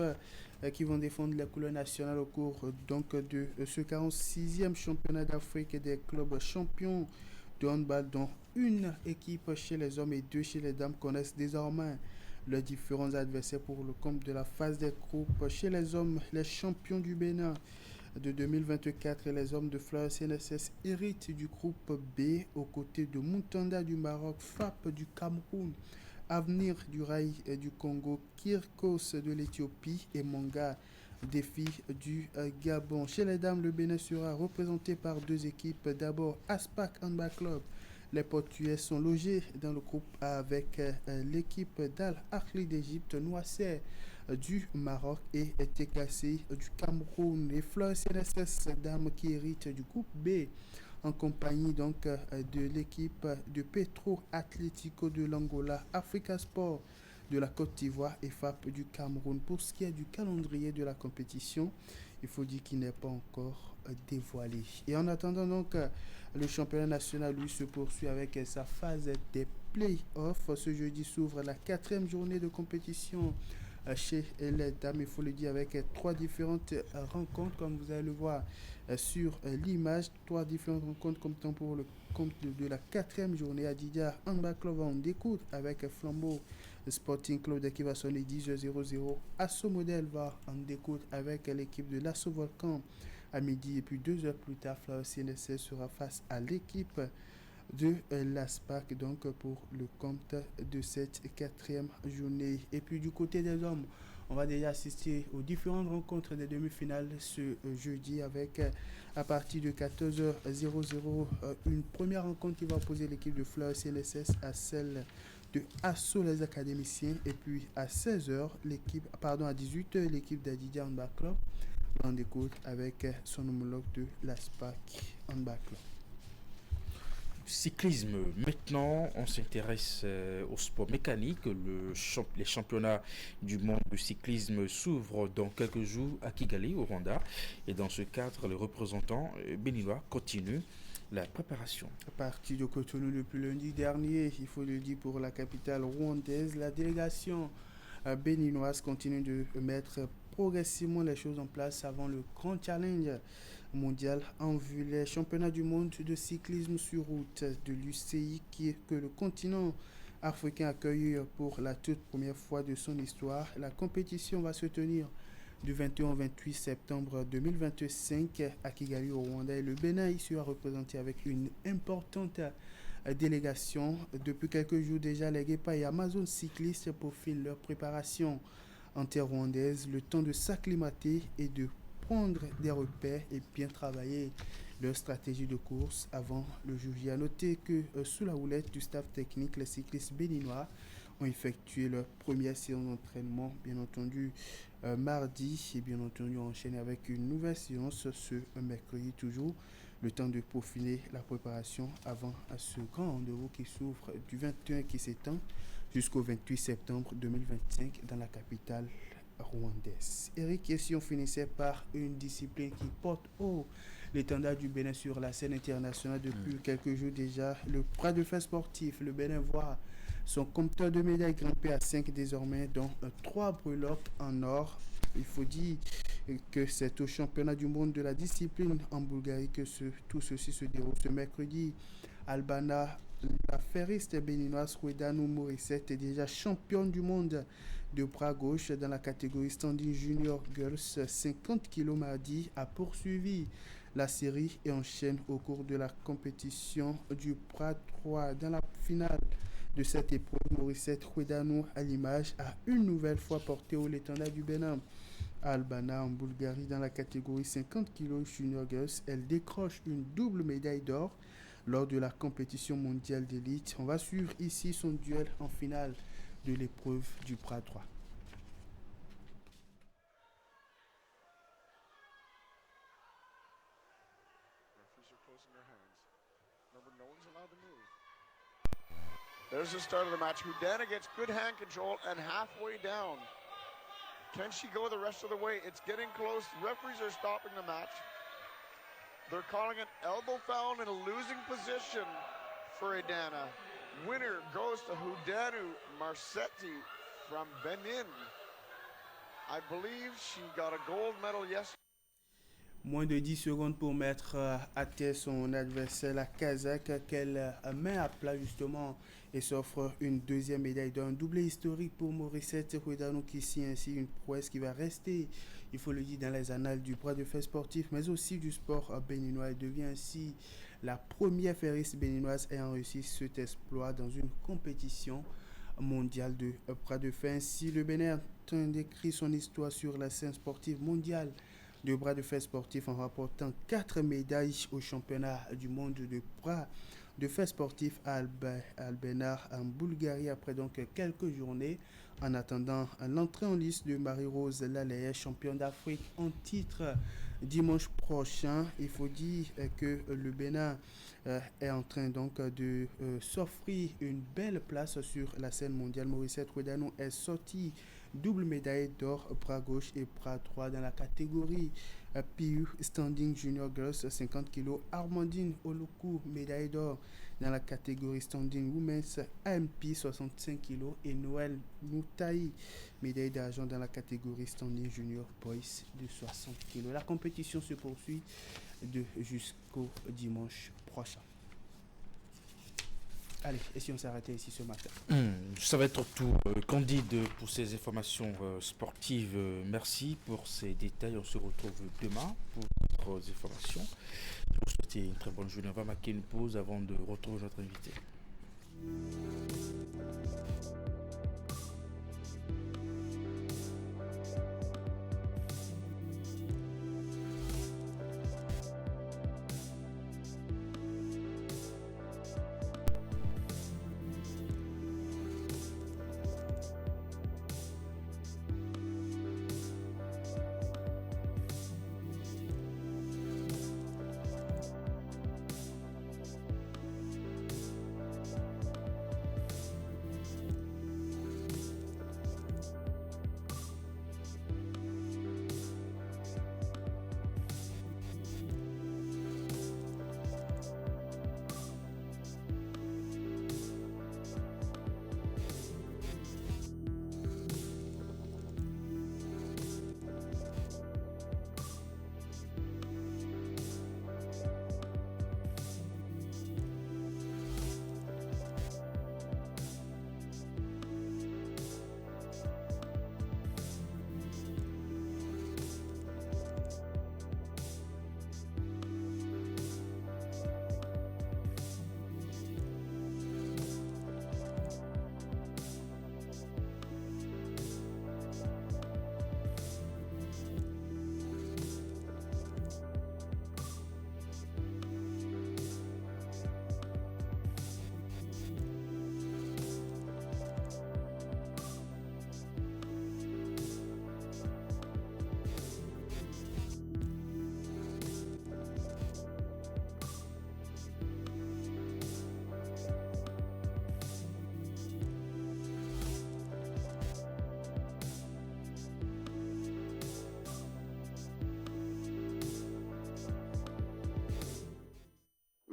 qui vont défendre la couleur nationale au cours donc de ce 46e championnat d'Afrique des clubs champions de handball, dont une équipe chez les hommes et deux chez les dames, connaissent désormais leurs différents adversaires pour le compte de la phase des groupes. Chez les hommes, les champions du Bénin de 2024 et les hommes de Fleur CNSS héritent du groupe B aux côtés de Muntanda du Maroc, FAP du Cameroun, Avenir du Rail du Congo, Kirkos de l'Éthiopie et Manga Défi du Gabon. Chez les dames, le Bénin sera représenté par deux équipes. D'abord, Aspac Handball Club. Les Portugais sont logés dans le groupe avec l'équipe d'Al Ahly d'Égypte, Noisset du Maroc et TKC du Cameroun. Les Fleurs CNSS dames qui héritent du groupe B en compagnie donc de l'équipe de Petro Atlético de l'Angola, Africa Sport de la Côte d'Ivoire et FAP du Cameroun. Pour ce qui est du calendrier de la compétition, il faut dire qu'il n'est pas encore dévoilé. Et en attendant donc, le championnat national lui se poursuit avec sa phase des play-offs. Ce jeudi s'ouvre la 4e journée de compétition chez les dames, il faut le dire, avec trois différentes rencontres, comme vous allez le voir sur l'image, trois différentes rencontres comme temps pour le compte de la 4e journée. À Didier Handball Club en découte avec Flambeau Sporting Club qui va sonner 10h00. Asso Modèle va en découte avec l'équipe de l'Asso Volcan à midi, et puis 2 heures plus tard, Flower CNSS sera face à l'équipe de l'ASPAC donc pour le compte de cette 4e journée. Et puis du côté des hommes, on va déjà assister aux différentes rencontres des demi-finales ce jeudi avec à partir de 14h00 une première rencontre qui va opposer l'équipe de Fleur CNSS à celle de Asso les académiciens, et puis à 16h à 18h l'équipe d'Adidia Handball Club en découte avec son homologue de l'ASPAC Handball Club. Cyclisme, maintenant on s'intéresse au sport mécanique. Les championnats du monde de cyclisme s'ouvrent dans quelques jours à Kigali au Rwanda, et dans ce cadre les représentants béninois continuent la préparation. À partir de Cotonou depuis lundi dernier, il faut le dire, pour la capitale rwandaise, la délégation béninoise continue de mettre progressivement les choses en place avant le grand challenge mondial en vue. Les championnats du monde de cyclisme sur route de l'UCI que le continent africain accueille pour la toute première fois de son histoire. La compétition va se tenir du 21 au 28 septembre 2025 à Kigali au Rwanda, et le Bénin y sera représenté avec une importante délégation. Depuis quelques jours déjà, les Guépa et Amazon cyclistes peaufinent leur préparation en terre rwandaise, le temps de s'acclimater et de prendre des repères et bien travailler leur stratégie de course avant le jour J. À noter que sous la houlette du staff technique, les cyclistes béninois ont effectué leur première séance d'entraînement, bien entendu, mardi. Et bien entendu, enchaîné avec une nouvelle séance ce mercredi toujours. Le temps de peaufiner la préparation avant ce grand rendez-vous qui s'ouvre du 21 qui s'étend jusqu'au 28 septembre 2025 dans la capitale rwandaise. Eric, et si on finissait par une discipline qui porte haut l'étendard du Bénin sur la scène internationale depuis quelques jours déjà, le bras de fer sportif, le Bénin voit son compteur de médailles grimper à 5 désormais, dont 3 breloques en or. Il faut dire que c'est au championnat du monde de la discipline en Bulgarie que tout ceci se déroule ce mercredi. Albana, la ferriste béninoise Rwedanou Morissette est déjà championne du monde de bras gauche dans la catégorie standing junior girls 50 kg mardi, a poursuivi la série et enchaîne au cours de la compétition du bras droit. Dans la finale de cette épreuve, Morissette Rwedanou, à l'image, a une nouvelle fois porté haut l'étendard du Bénin. À Albana, en Bulgarie, dans la catégorie 50 kg junior girls, elle décroche une double médaille d'or lors de la compétition mondiale d'élite. On va suivre ici son duel en finale de l'épreuve du bras droit. There's the start of the match. Hudana gets good hand control and halfway down. Can she go the rest of the way? It's getting close. Referees are stopping the match. They're calling an elbow foul in a losing position for Hudana. Winner goes to Hudanu Marsetti from Benin. I believe she got a gold medal yesterday. Moins de 10 secondes pour mettre à terre son adversaire, la Kazakh, qu'elle met à plat justement et s'offre une deuxième médaille d'or. Un doublé historique pour Morissette Rwedanou qui signe ainsi une prouesse qui va rester, il faut le dire, dans les annales du bras de fer sportif, mais aussi du sport béninois. Elle devient ainsi la première ferriste béninoise ayant réussi cet exploit dans une compétition mondiale de bras de fer. Ainsi, le Bénin est en train d'écrire son histoire sur la scène sportive mondiale de bras de fer sportif en rapportant 4 médailles au championnat du monde de bras de fer sportif à Albena en Bulgarie après donc quelques journées. En attendant l'entrée en liste de Marie-Rose Laleye, championne d'Afrique en titre dimanche prochain. Il faut dire que le Bénin est en train donc de s'offrir une belle place sur la scène mondiale. Morissette Rwedanou est sortie double médaille d'or bras gauche et bras droit dans la catégorie PU Standing Junior Girls 50 kg. Armandine Oluku, médaille d'or dans la catégorie Standing Women's AMP 65 kg. Et Noël Moutaï, médaille d'argent dans la catégorie Standing Junior Boys de 60 kg. La compétition se poursuit jusqu'au dimanche prochain. Allez, et si on s'arrêtait ici ce matin? Ça va être tout. Candide pour ces informations sportives. Merci pour ces détails. On se retrouve demain pour d'autres informations. Je vous souhaite une très bonne journée. On va marquer une pause avant de retrouver notre invité.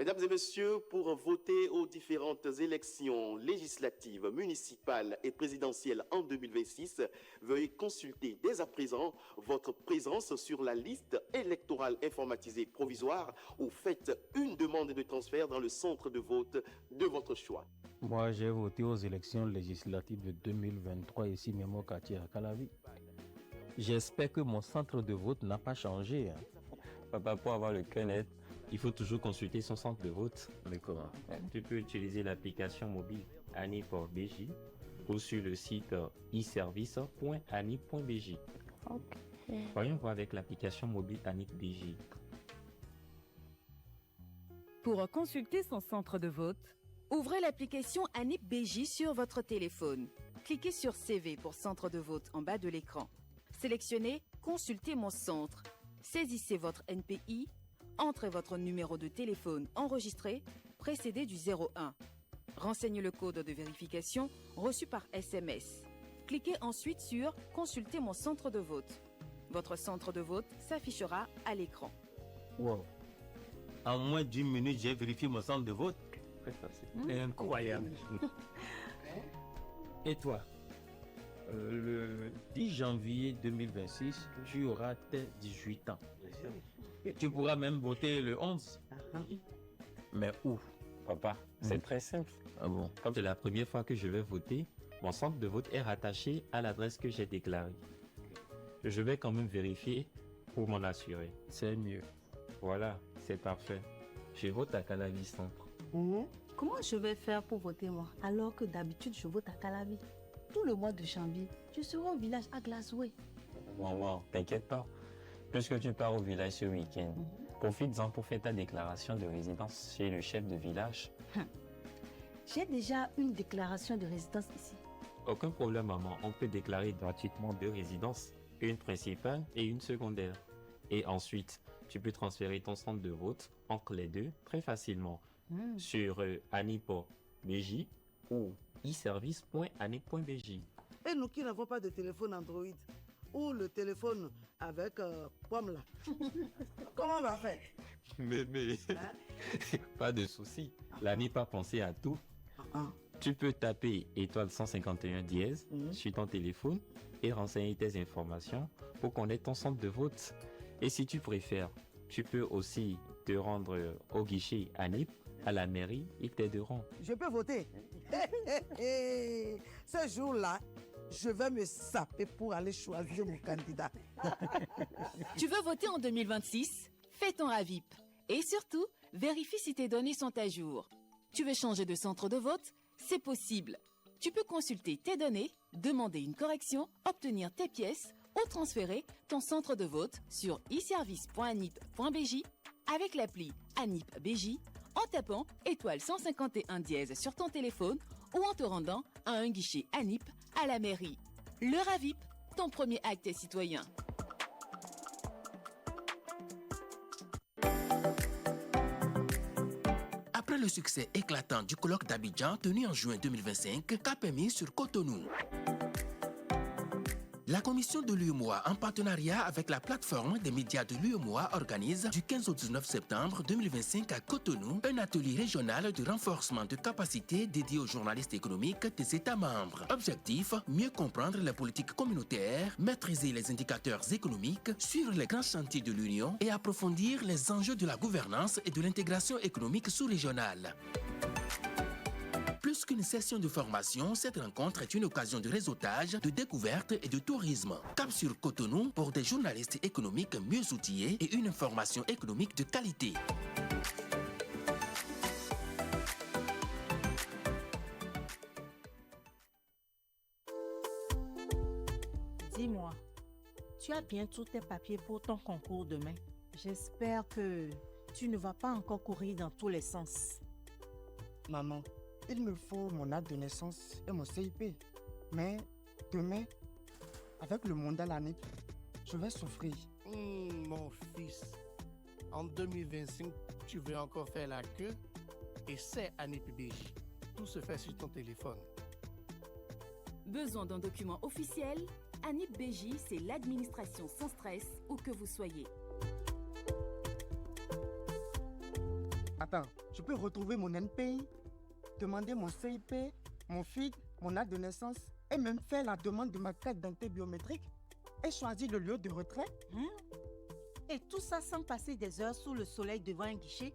Mesdames et messieurs, pour voter aux différentes élections législatives, municipales et présidentielles en 2026, veuillez consulter dès à présent votre présence sur la liste électorale informatisée provisoire ou faites une demande de transfert dans le centre de vote de votre choix. Moi, j'ai voté aux élections législatives de 2023 ici même au quartier à Calavi. J'espère que mon centre de vote n'a pas changé. Papa, pour avoir le cœur net, il faut toujours consulter son centre de vote. Mais comment? Tu peux utiliser l'application mobile ANIP.BJ ou sur le site e-service.anip.bj. Voyons voir avec l'application mobile ANIP.BJ. Pour consulter son centre de vote, ouvrez l'application ANIP.BJ sur votre téléphone. Cliquez sur CV pour centre de vote en bas de l'écran. Sélectionnez Consulter mon centre. Saisissez votre NPI. Entrez votre numéro de téléphone enregistré, précédé du 01. Renseignez le code de vérification reçu par SMS. Cliquez ensuite sur « Consulter mon centre de vote ». Votre centre de vote s'affichera à l'écran. Wow. En moins d'1 minute, j'ai vérifié mon centre de vote. C'est incroyable. Et toi, le 10 janvier 2026, tu auras tes 18 ans. Tu pourras même voter le 11. Mais où? Papa, c'est très simple. Ah bon? Comme c'est la première fois que je vais voter, mon centre de vote est rattaché à l'adresse que j'ai déclarée. Je vais quand même vérifier pour m'en assurer. C'est mieux. Voilà, c'est parfait. Je vote à Calavi Centre. Comment je vais faire pour voter moi, alors que d'habitude je vote à Calavi? Tout le mois de janvier, je serai au village à Glasgow. Maman, t'inquiète pas. Puisque tu pars au village ce week-end, profites-en pour faire ta déclaration de résidence chez le chef de village. J'ai déjà une déclaration de résidence ici. Aucun problème, maman. On peut déclarer gratuitement 2 résidences, une principale et une secondaire. Et ensuite, tu peux transférer ton centre de vote entre les deux très facilement sur ANIP.BJ ou e-service.anip.bj. Et nous qui n'avons pas de téléphone Android ou le téléphone avec pomme là, comment on va faire? Mais pas de souci. L'ANIP a pensé à tout. Tu peux taper étoile 151 dièse sur ton téléphone et renseigner tes informations pour connaître ton centre de vote. Et si tu préfères, tu peux aussi te rendre au guichet ANIP, à la mairie, ils t'aideront. Je peux voter. Ce jour-là, je vais me saper pour aller choisir mon candidat. Tu veux voter en 2026? Fais ton RAVIP. Et surtout, vérifie si tes données sont à jour. Tu veux changer de centre de vote? C'est possible. Tu peux consulter tes données, demander une correction, obtenir tes pièces ou transférer ton centre de vote sur e-service.anip.bj avec l'appli ANIP.BJ en tapant étoile 151 dièse sur ton téléphone ou en te rendant à un guichet ANIP à la mairie. Le RAVIP, ton premier acte citoyen. Après le succès éclatant du colloque d'Abidjan tenu en juin 2025, cap est mis sur Cotonou. La commission de l'UEMOA, en partenariat avec la plateforme des médias de l'UEMOA, organise du 15 au 19 septembre 2025 à Cotonou un atelier régional de renforcement de capacités dédié aux journalistes économiques des États membres. Objectif, mieux comprendre les politiques communautaires, maîtriser les indicateurs économiques, suivre les grands chantiers de l'Union et approfondir les enjeux de la gouvernance et de l'intégration économique sous-régionale. Plus qu'une session de formation, cette rencontre est une occasion de réseautage, de découverte et de tourisme. Cap sur Cotonou pour des journalistes économiques mieux outillés et une information économique de qualité. Dis-moi, tu as bien tous tes papiers pour ton concours demain? J'espère que tu ne vas pas encore courir dans tous les sens. Maman, il me faut mon acte de naissance et mon CIP. Mais demain, avec le mandat l'année, je vais souffrir. Mon fils, en 2025, tu veux encore faire la queue? Et c'est ANIP.BJ. Tout se fait sur ton téléphone. Besoin d'un document officiel? ANIP.BJ, c'est l'administration sans stress où que vous soyez. Attends, je peux retrouver mon NPI, demander mon CIP, mon FIG, mon acte de naissance et même faire la demande de ma carte d'identité biométrique et choisir le lieu de retrait. Et tout ça sans passer des heures sous le soleil devant un guichet.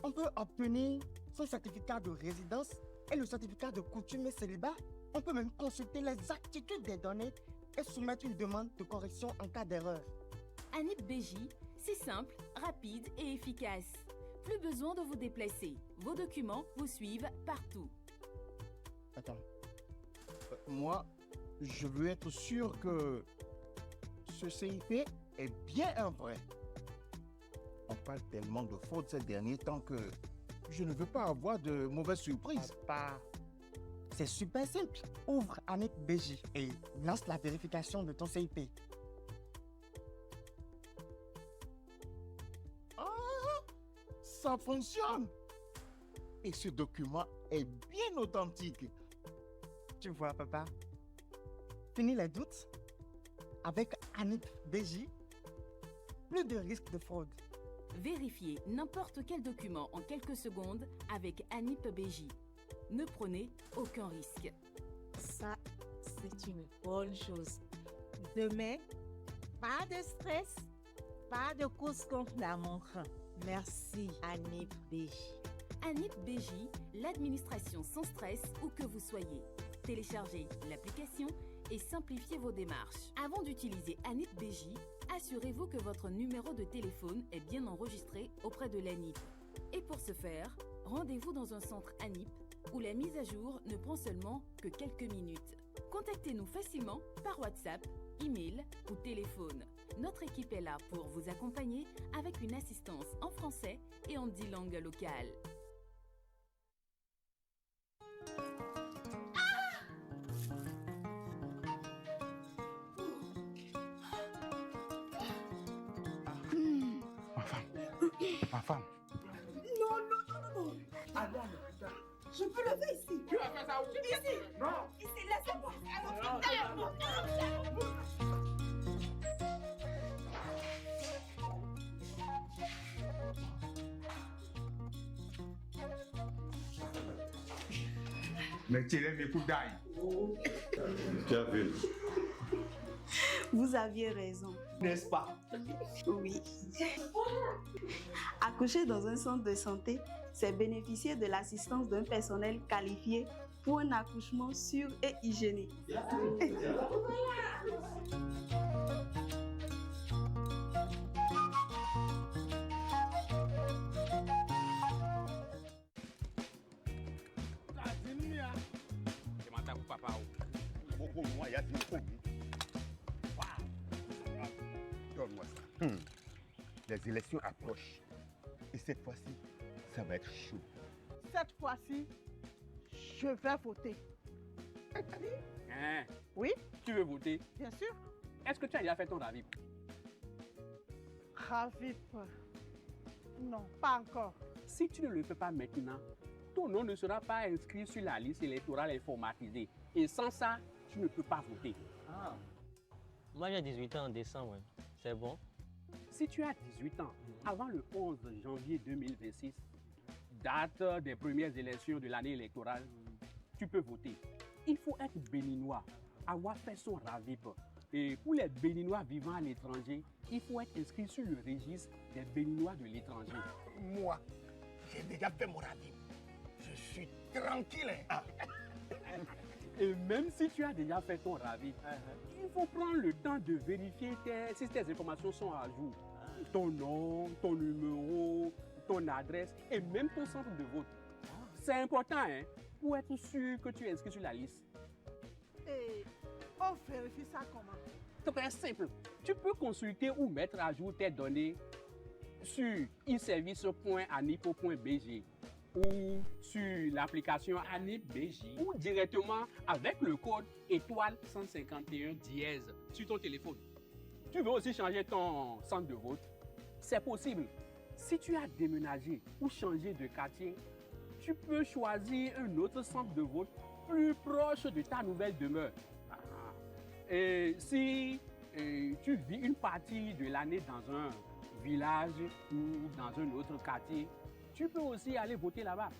On peut obtenir son certificat de résidence et le certificat de coutume et célibat. On peut même consulter les aptitudes des données et soumettre une demande de correction en cas d'erreur. ANIP BJ, c'est simple, rapide et efficace. Plus besoin de vous déplacer. Vos documents vous suivent partout. Attends. Moi, je veux être sûr que ce CIP est bien un vrai. On parle tellement de fraude ces derniers temps que je ne veux pas avoir de mauvaises surprises. Papa, c'est super simple. Ouvre ANIP BJ et lance la vérification de ton CIP. Ça fonctionne. Et ce document est bien authentique. Tu vois, papa, fini les doutes. Avec ANIP BJ, plus de risque de fraude. Vérifiez n'importe quel document en quelques secondes avec ANIP BJ. Ne prenez aucun risque. Ça, c'est une bonne chose. Demain, pas de stress, pas de course contre la montre. Merci, ANIP BJ. ANIP BJ, l'administration sans stress où que vous soyez. Téléchargez l'application et simplifiez vos démarches. Avant d'utiliser ANIP BJ, assurez-vous que votre numéro de téléphone est bien enregistré auprès de l'ANIP. Et pour ce faire, rendez-vous dans un centre ANIP où la mise à jour ne prend seulement que quelques minutes. Contactez-nous facilement par WhatsApp, email ou téléphone. Notre équipe est là pour vous accompagner avec une assistance en français et en 10 langues locales. Ma femme. Non. Allons à l'hôpital. Je peux le faire ici. Tu vas faire ça où? Ici. Non. Ici, laissez-moi. À l'hôpital. Mais tirez mes coups d'ail. Tu as vu. Vous aviez raison. N'est-ce pas? Oui. Accoucher dans un centre de santé, c'est bénéficier de l'assistance d'un personnel qualifié pour un accouchement sûr et hygiénique. Donne-moi ça. Les élections approchent. Et cette fois-ci, ça va être chaud. Cette fois-ci, je vais voter. Hein? Oui? Tu veux voter? Bien sûr. Est-ce que tu as déjà fait ton RAVIP? RAVIP? Non, pas encore. Si tu ne le fais pas maintenant, ton nom ne sera pas inscrit sur la liste électorale informatisée. Et sans ça, tu ne peux pas voter. Ah. Moi, j'ai 18 ans en décembre. C'est bon? Si tu as 18 ans, avant le 11 janvier 2026, date des premières élections de l'année électorale, tu peux voter. Il faut être béninois, avoir fait son RAVIP. Et pour les béninois vivant à l'étranger, il faut être inscrit sur le registre des béninois de l'étranger. Moi, j'ai déjà fait mon RAVIP. Je suis tranquille. Et même si tu as déjà fait ton RAVIP, il faut prendre le temps de vérifier si tes informations sont à jour. Ton nom, ton numéro, ton adresse et même ton centre de vote. C'est important pour être sûr que tu es inscrit sur la liste. Et on vérifie ça comment? C'est très simple. Tu peux consulter ou mettre à jour tes données sur e-service.anipo.bg ou sur l'application ANIP BJ ou directement avec le code étoile 151 dièse sur ton téléphone. Tu veux aussi changer ton centre de vote? C'est possible. Si tu as déménagé ou changé de quartier, tu peux choisir un autre centre de vote plus proche de ta nouvelle demeure. Et si tu vis une partie de l'année dans un village ou dans un autre quartier, tu peux aussi aller voter là-bas.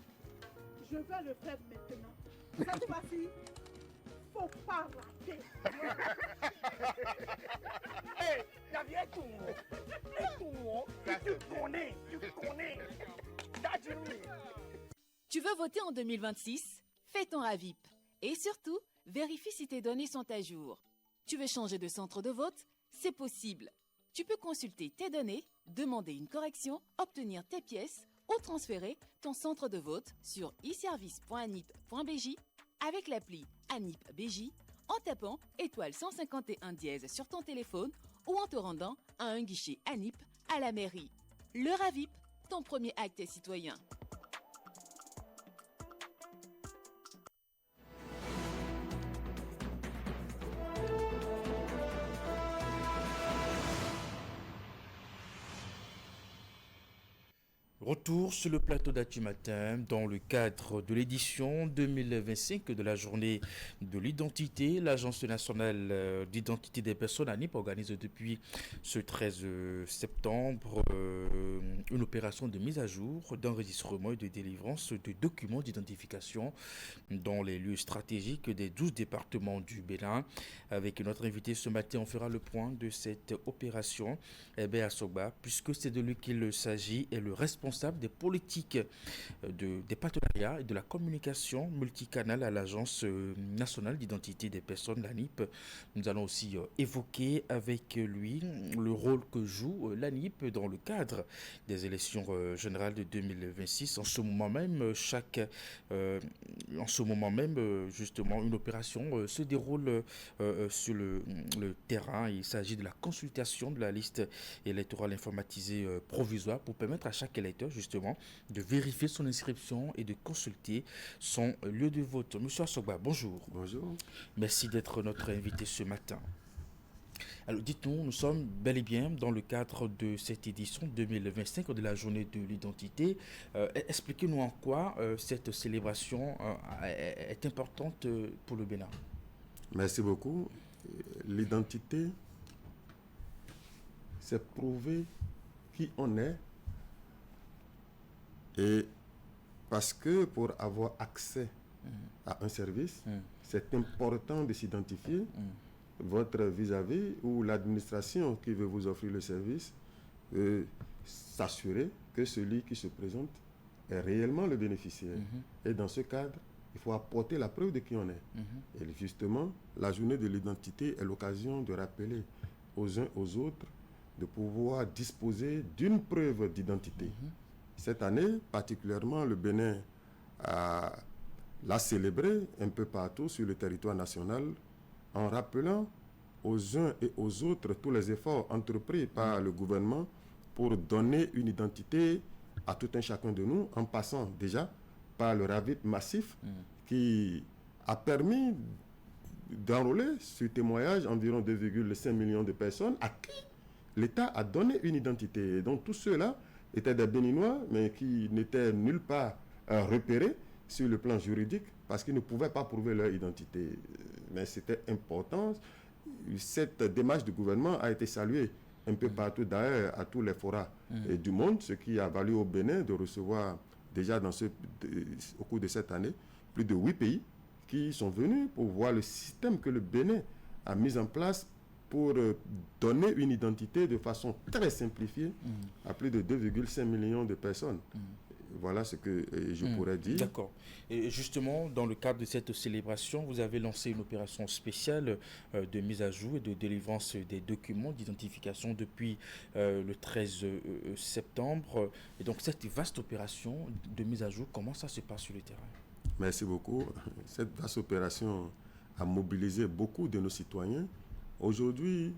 Je vais le faire maintenant. Cette fois-ci, faut pas rater. Hé, Javier Toumou. Tu connais. Tu veux voter en 2026? Fais ton RAVIP. Et surtout, vérifie si tes données sont à jour. Tu veux changer de centre de vote? C'est possible. Tu peux consulter tes données, demander une correction, obtenir tes pièces ou transférer ton centre de vote sur e-service.anip.bj avec l'appli ANIP BJ en tapant étoile 151 dièse sur ton téléphone ou en te rendant à un guichet ANIP à la mairie. Le RAVIP, ton premier acte citoyen. Retour sur le plateau d'Actu Matin dans le cadre de l'édition 2025 de la journée de l'identité. L'Agence nationale d'identité des personnes ANIP organise depuis ce 13 septembre une opération de mise à jour, d'enregistrement et de délivrance de documents d'identification dans les lieux stratégiques des 12 départements du Bénin. Avec notre invité ce matin, on fera le point de cette opération. Hébert Assogba, puisque c'est de lui qu'il s'agit, est le responsable des politiques des partenariats et de la communication multicanale à l'Agence nationale d'identité des personnes, l'ANIP. Nous allons aussi évoquer avec lui le rôle que joue l'ANIP dans le cadre des élections générales de 2026. En ce moment même, justement, une opération se déroule sur le terrain. Il s'agit de la consultation de la liste électorale informatisée provisoire pour permettre à chaque électeur justement de vérifier son inscription et de consulter son lieu de vote. Monsieur Assogba, bonjour. Bonjour. Merci d'être notre invité ce matin. Alors dites-nous, nous sommes bel et bien dans le cadre de cette édition 2025 de la journée de l'identité. Expliquez-nous en quoi cette célébration est importante pour le Bénin. Merci beaucoup. L'identité, c'est prouver qui on est. Et parce que pour avoir accès à un service, c'est important de s'identifier. Votre vis-à-vis ou l'administration qui veut vous offrir le service veut s'assurer que celui qui se présente est réellement le bénéficiaire. Et dans ce cadre, il faut apporter la preuve de qui on est. Et justement, la journée de l'identité est l'occasion de rappeler aux uns aux autres de pouvoir disposer d'une preuve d'identité. Cette année, particulièrement, le Bénin l'a célébré un peu partout sur le territoire national en rappelant aux uns et aux autres tous les efforts entrepris par le gouvernement pour donner une identité à tout un chacun de nous, en passant déjà par le RAVIP massif qui a permis d'enrôler sur témoignage environ 2,5 millions de personnes à qui l'État a donné une identité. Et donc tous ceux-là étaient des Béninois, mais qui n'étaient nulle part repérés sur le plan juridique parce qu'ils ne pouvaient pas prouver leur identité. Mais c'était important. Cette démarche du gouvernement a été saluée un peu partout d'ailleurs à tous les forats du monde, ce qui a valu au Bénin de recevoir déjà au cours de cette année plus de 8 pays qui sont venus pour voir le système que le Bénin a mis en place pour donner une identité de façon très simplifiée à plus de 2,5 millions de personnes. Voilà ce que je pourrais dire. D'accord. Et justement, dans le cadre de cette célébration, vous avez lancé une opération spéciale de mise à jour et de délivrance des documents d'identification depuis le 13 septembre. Et donc, cette vaste opération de mise à jour, comment ça se passe sur le terrain? Merci beaucoup. Cette vaste opération a mobilisé beaucoup de nos citoyens. Aujourd'hui,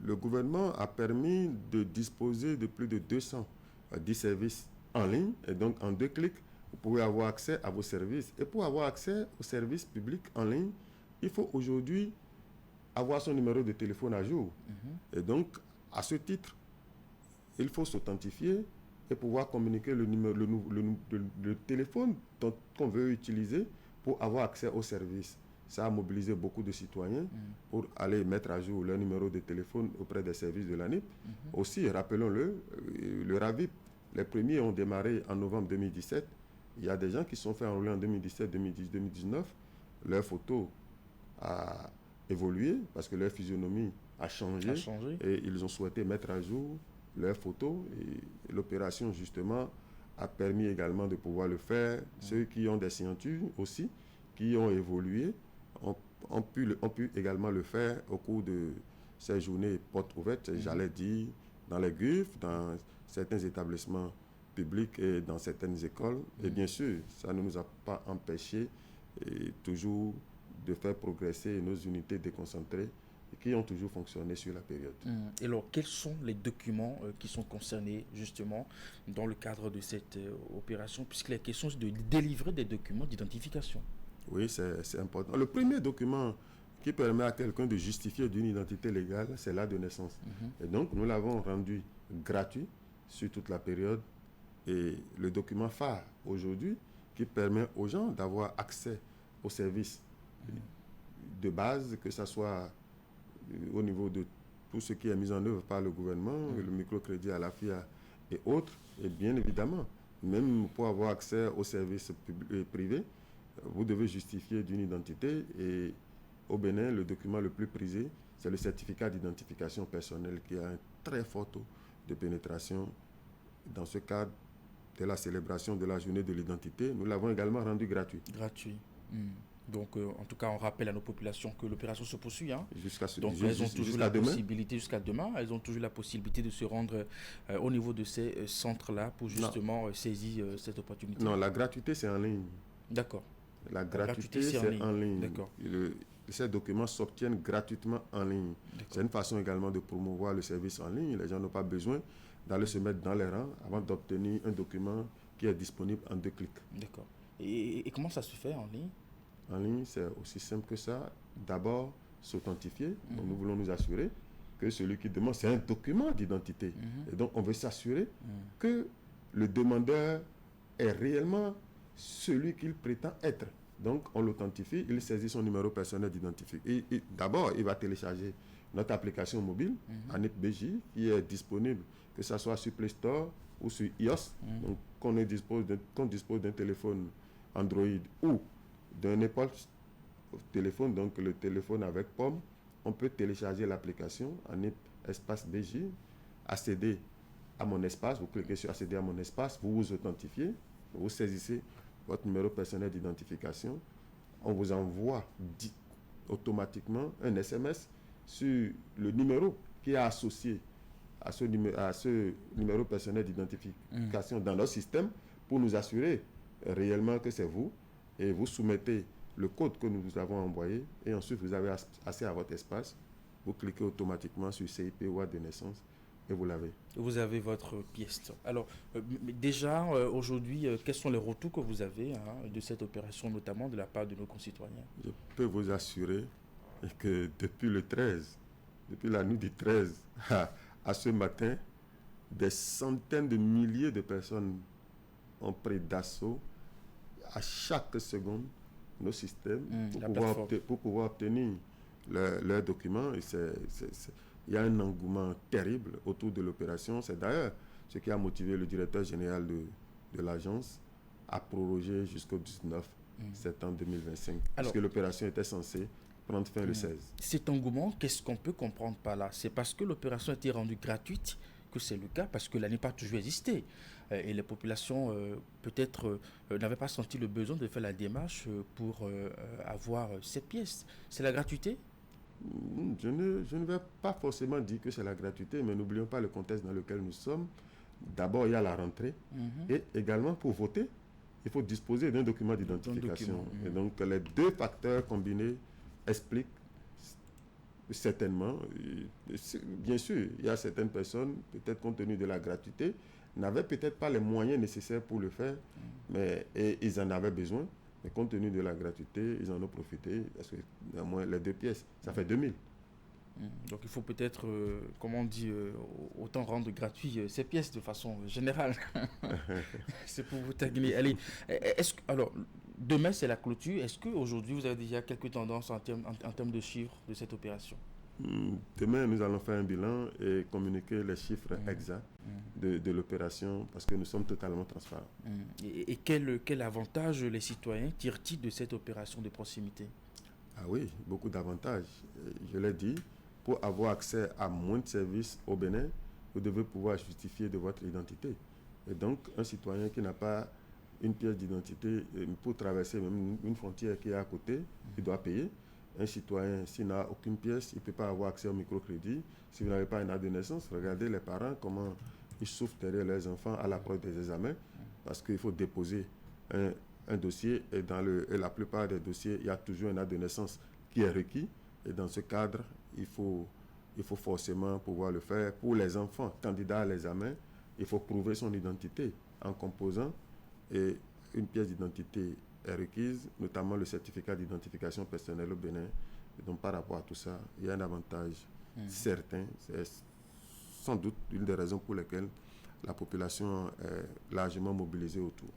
le gouvernement a permis de disposer de plus de 210 services en ligne. Et donc, en 2 clics, vous pouvez avoir accès à vos services. Et pour avoir accès aux services publics en ligne, il faut aujourd'hui avoir son numéro de téléphone à jour. Et donc, à ce titre, il faut s'authentifier et pouvoir communiquer le téléphone qu'on veut utiliser pour avoir accès aux services. Ça a mobilisé beaucoup de citoyens pour aller mettre à jour leur numéro de téléphone auprès des services de l'ANIP. Aussi, rappelons-le, le RAVIP Les premiers ont démarré en novembre 2017. Il y a des gens qui se sont fait enrôler en 2017, 2010, 2019. Leur photo a évolué parce que leur physionomie a changé. Et ils ont souhaité mettre à jour leurs photos. Et l'opération, justement, a permis également de pouvoir le faire. Ceux qui ont des signatures aussi, qui ont évolué, ont pu également le faire au cours de ces journées portes ouvertes, j'allais dire, dans les griffes, dans certains établissements publics et dans certaines écoles. Et bien sûr, ça ne nous a pas empêché toujours de faire progresser nos unités déconcentrées qui ont toujours fonctionné sur la période. Et alors, quels sont les documents qui sont concernés justement dans le cadre de cette opération, puisqu'il est question de délivrer des documents d'identification? Oui, c'est important. Le premier document qui permet à quelqu'un de justifier d'une identité légale, c'est l'acte de naissance. Et donc, nous l'avons rendu gratuit sur toute la période. Et le document phare aujourd'hui qui permet aux gens d'avoir accès aux services de base, que ce soit au niveau de tout ce qui est mis en œuvre par le gouvernement, le microcrédit à la FIA et autres, et bien évidemment, même pour avoir accès aux services privés, vous devez justifier d'une identité. Et au Bénin, le document le plus prisé, c'est le certificat d'identification personnelle qui a un très fort taux de pénétration. Dans ce cadre de la célébration de la journée de l'identité, nous l'avons également rendu gratuit. Gratuit. Donc, en tout cas, on rappelle à nos populations que l'opération se poursuit. Donc, elles ont toujours la possibilité, jusqu'à demain, elles ont toujours la possibilité de se rendre au niveau de ces centres-là pour justement saisir cette opportunité. Non, la gratuité, c'est en ligne. D'accord. La gratuité, c'est en ligne. D'accord. Ces documents s'obtiennent gratuitement en ligne. C'est une façon également de promouvoir le service en ligne. Les gens n'ont pas besoin d'aller se mettre dans les rangs avant d'obtenir un document qui est disponible en 2 clics. D'accord. Et comment ça se fait en ligne? En ligne, c'est aussi simple que ça. D'abord, s'authentifier. Donc, nous voulons nous assurer que celui qui demande, c'est un document d'identité. Et donc, on veut s'assurer que le demandeur est réellement celui qu'il prétend être. Donc, on l'authentifie, il saisit son numéro personnel d'identification. D'abord, il va télécharger notre application mobile, ANIP BJ, qui est disponible, que ce soit sur Play Store ou sur iOS. Donc, qu'on dispose d'un téléphone Android ou d'un Apple téléphone, donc le téléphone avec pomme, on peut télécharger l'application ANIP Espace BJ, accéder à mon espace, vous cliquez sur accéder à mon espace, vous vous authentifiez, vous saisissez votre numéro personnel d'identification, on vous envoie automatiquement un SMS sur le numéro qui est associé à ce numéro personnel d'identification dans notre système pour nous assurer réellement que c'est vous, et vous soumettez le code que nous vous avons envoyé et ensuite vous avez accès à votre espace, vous cliquez automatiquement sur CIP ou acte de naissance et vous l'avez. Vous avez votre pièce. Alors, déjà, aujourd'hui, quels sont les retours que vous avez de cette opération, notamment de la part de nos concitoyens? Je peux vous assurer que depuis le 13, depuis la nuit du 13 à ce matin, des centaines de milliers de personnes ont pris d'assaut à chaque seconde nos systèmes pour pouvoir obtenir leurs documents. Et il y a un engouement terrible autour de l'opération. C'est d'ailleurs ce qui a motivé le directeur général de l'agence à proroger jusqu'au 19 septembre 2025. Parce que l'opération était censée prendre fin le 16. Cet engouement, qu'est-ce qu'on peut comprendre par là? C'est parce que l'opération a été rendue gratuite que c'est le cas, parce que elle n'a pas toujours existé. Et les populations, peut-être, n'avaient pas senti le besoin de faire la démarche pour avoir ces pièces. C'est la gratuité? Je ne vais pas forcément dire que c'est la gratuité, mais n'oublions pas le contexte dans lequel nous sommes. D'abord, il y a la rentrée. Et également, pour voter, il faut disposer d'un document d'identification. Et donc, les deux facteurs combinés expliquent certainement. Bien sûr, il y a certaines personnes, peut-être compte tenu de la gratuité, n'avaient peut-être pas les moyens nécessaires pour le faire, et ils en avaient besoin. Mais compte tenu de la gratuité, ils en ont profité, parce que au moins les 2 pièces, ça fait 2000. Donc il faut peut-être, comme on dit, autant rendre gratuit ces pièces de façon générale. C'est pour vous taquiner. Allez, alors, demain c'est la clôture. Est-ce qu'aujourd'hui vous avez déjà quelques tendances en termes de chiffres de cette opération? Demain, nous allons faire un bilan et communiquer les chiffres exacts de l'opération parce que nous sommes totalement transparents. Et quel avantage les citoyens tirent-ils de cette opération de proximité? Ah oui, beaucoup d'avantages. Je l'ai dit, pour avoir accès à moins de services au Bénin, vous devez pouvoir justifier de votre identité. Et donc, un citoyen qui n'a pas une pièce d'identité, pour traverser même une frontière qui est à côté, il doit payer. Un citoyen, s'il n'a aucune pièce, il ne peut pas avoir accès au microcrédit. Si vous n'avez pas une acte de naissance, regardez les parents, comment ils souffrent derrière leurs enfants à l'approche des examens, parce qu'il faut déposer un dossier, et la plupart des dossiers, il y a toujours un acte de naissance qui est requis. Et dans ce cadre, il faut forcément pouvoir le faire. Pour les enfants candidats à l'examen, il faut prouver son identité en composant, et une pièce d'identité est requise, notamment le certificat d'identification personnelle au Bénin. Et donc par rapport à tout ça, il y a un avantage certain. C'est sans doute une des raisons pour lesquelles la population est largement mobilisée autour.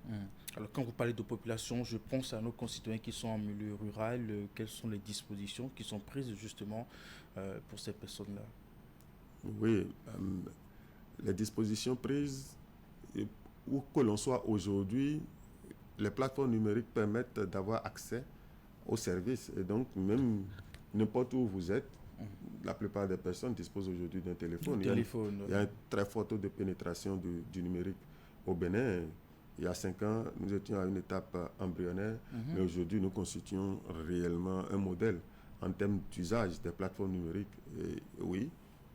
Alors quand vous parlez de population, je pense à nos concitoyens qui sont en milieu rural. Quelles sont les dispositions qui sont prises justement pour ces personnes-là? Oui, les dispositions prises, où que l'on soit aujourd'hui, les plateformes numériques permettent d'avoir accès aux services. Et donc, même n'importe où vous êtes, la plupart des personnes disposent aujourd'hui d'un téléphone. Il y a un très fort taux de pénétration du numérique au Bénin. Il y a 5 ans, nous étions à une étape embryonnaire, mais aujourd'hui, nous constituons réellement un modèle en termes d'usage des plateformes numériques. Et oui,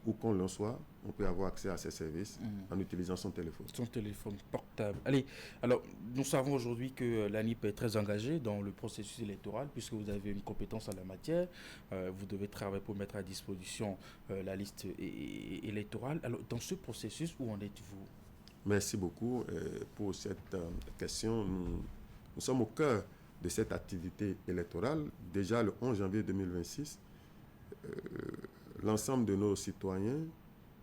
où qu'on l'on soit, on peut avoir accès à ces services en utilisant son téléphone. Son téléphone portable. Allez, alors, nous savons aujourd'hui que l'ANIP est très engagée dans le processus électoral, puisque vous avez une compétence en la matière. Vous devez travailler pour mettre à disposition la liste électorale. Alors, dans ce processus, où en êtes-vous? Merci beaucoup pour cette question. Nous sommes au cœur de cette activité électorale. Déjà le 11 janvier 2026, l'ensemble de nos citoyens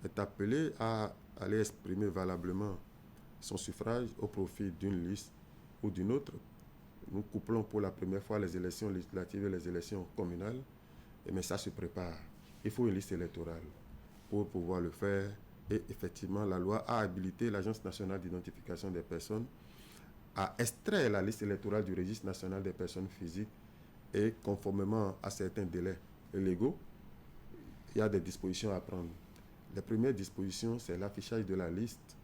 est appelé à aller exprimer valablement son suffrage au profit d'une liste ou d'une autre. Nous couplons pour la première fois les élections législatives et les élections communales, mais ça se prépare. Il faut une liste électorale pour pouvoir le faire. Et effectivement, la loi a habilité l'Agence nationale d'identification des personnes à extraire la liste électorale du registre national des personnes physiques, et conformément à certains délais légaux, il y a des dispositions à prendre. Les premières dispositions, c'est l'affichage de la liste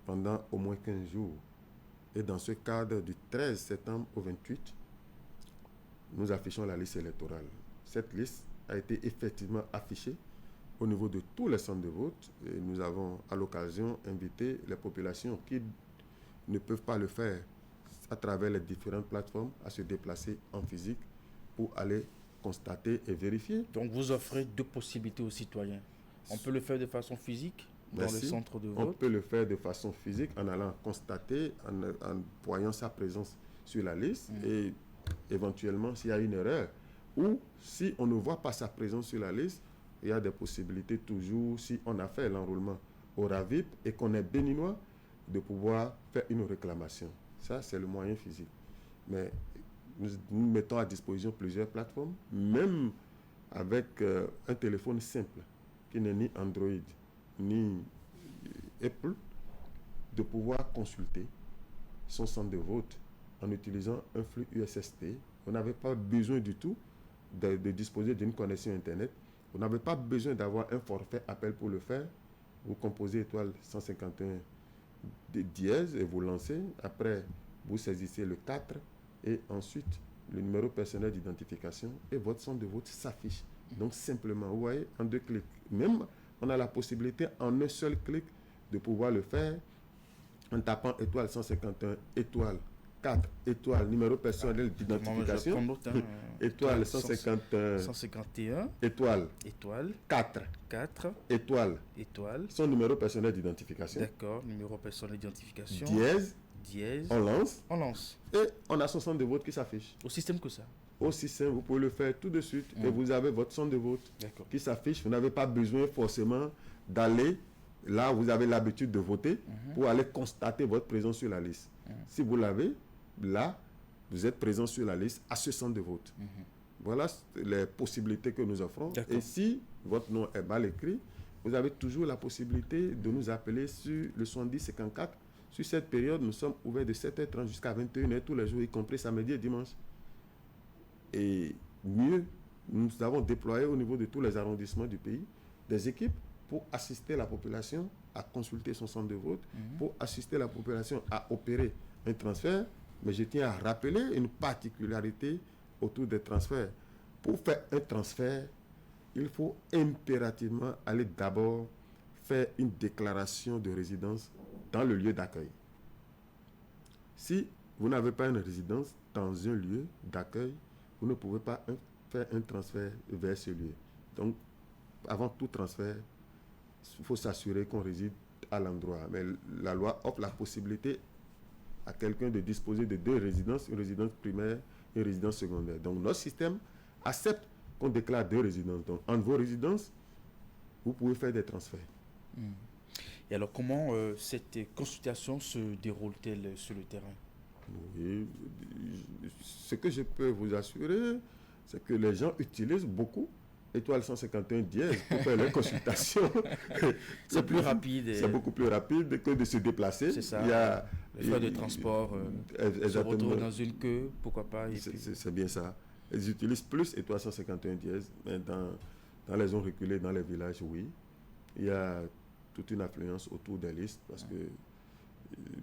pendant au moins 15 jours. Et dans ce cadre, du 13 septembre au 28, nous affichons la liste électorale. Cette liste a été effectivement affichée au niveau de tous les centres de vote. Et nous avons à l'occasion invité les populations qui ne peuvent pas le faire à travers les différentes plateformes à se déplacer en physique pour aller constater et vérifier. Donc vous offrez 2 possibilités aux citoyens. On peut le faire de façon physique dans le centre de vote. On peut le faire de façon physique en allant constater, en voyant sa présence sur la liste et éventuellement s'il y a une erreur ou si on ne voit pas sa présence sur la liste, il y a des possibilités toujours, si on a fait l'enrôlement au RAVIP et qu'on est béninois, de pouvoir faire une réclamation. Ça, c'est le moyen physique. Mais nous mettons à disposition plusieurs plateformes, même avec un téléphone simple, qui n'est ni Android, ni Apple, de pouvoir consulter son centre de vote en utilisant un flux USST. Vous n'avez pas besoin du tout de disposer d'une connexion Internet. Vous n'avez pas besoin d'avoir un forfait appel pour le faire. Vous composez étoile 151 dièse et vous lancez. Après, vous saisissez le 4 et ensuite le numéro personnel d'identification et votre centre de vote s'affiche. Donc simplement, vous voyez, en 2 clics. Même, on a la possibilité en un seul clic de pouvoir le faire en tapant étoile 151, étoile 4, étoile, numéro personnel d'identification, étoile 151, étoile 4, étoile, son numéro personnel d'identification. D'accord, numéro personnel d'identification. Dièse, on lance. Et on a son centre de vote qui s'affiche. Au système que ça? Au système, vous pouvez le faire tout de suite et vous avez votre centre de vote qui s'affiche. Vous n'avez pas besoin forcément d'aller là où vous avez l'habitude de voter pour aller constater votre présence sur la liste. Si vous l'avez, là, vous êtes présent sur la liste à ce centre de vote. Voilà les possibilités que nous offrons. Et si votre nom est mal écrit, vous avez toujours la possibilité de nous appeler sur le 7054. Sur cette période, nous sommes ouverts de 7h30 jusqu'à 21h tous les jours, y compris samedi et dimanche. Et mieux, nous avons déployé au niveau de tous les arrondissements du pays des équipes pour assister la population à consulter son centre de vote, pour assister la population à opérer un transfert. Mais je tiens à rappeler une particularité autour des transferts. Pour faire un transfert, il faut impérativement aller d'abord faire une déclaration de résidence dans le lieu d'accueil. Si vous n'avez pas une résidence dans un lieu d'accueil, vous ne pouvez pas faire un transfert vers ce lieu. Donc, avant tout transfert, il faut s'assurer qu'on réside à l'endroit. Mais la loi offre la possibilité à quelqu'un de disposer de 2 résidences, une résidence primaire et une résidence secondaire. Donc, notre système accepte qu'on déclare 2 résidences. Donc, entre vos résidences, vous pouvez faire des transferts. Et alors, comment cette consultation se déroule-t-elle sur le terrain? Oui, ce que je peux vous assurer, c'est que les gens utilisent beaucoup étoile 151 dièse pour faire les consultations. C'est plus rapide. C'est beaucoup plus rapide que de se déplacer. C'est ça. Il y a les frais de transport, se retrouver dans une queue, pourquoi pas. C'est bien ça. Ils utilisent plus étoile 151 dièse, mais dans les zones reculées, dans les villages, oui. Il y a toute une affluence autour des listes parce que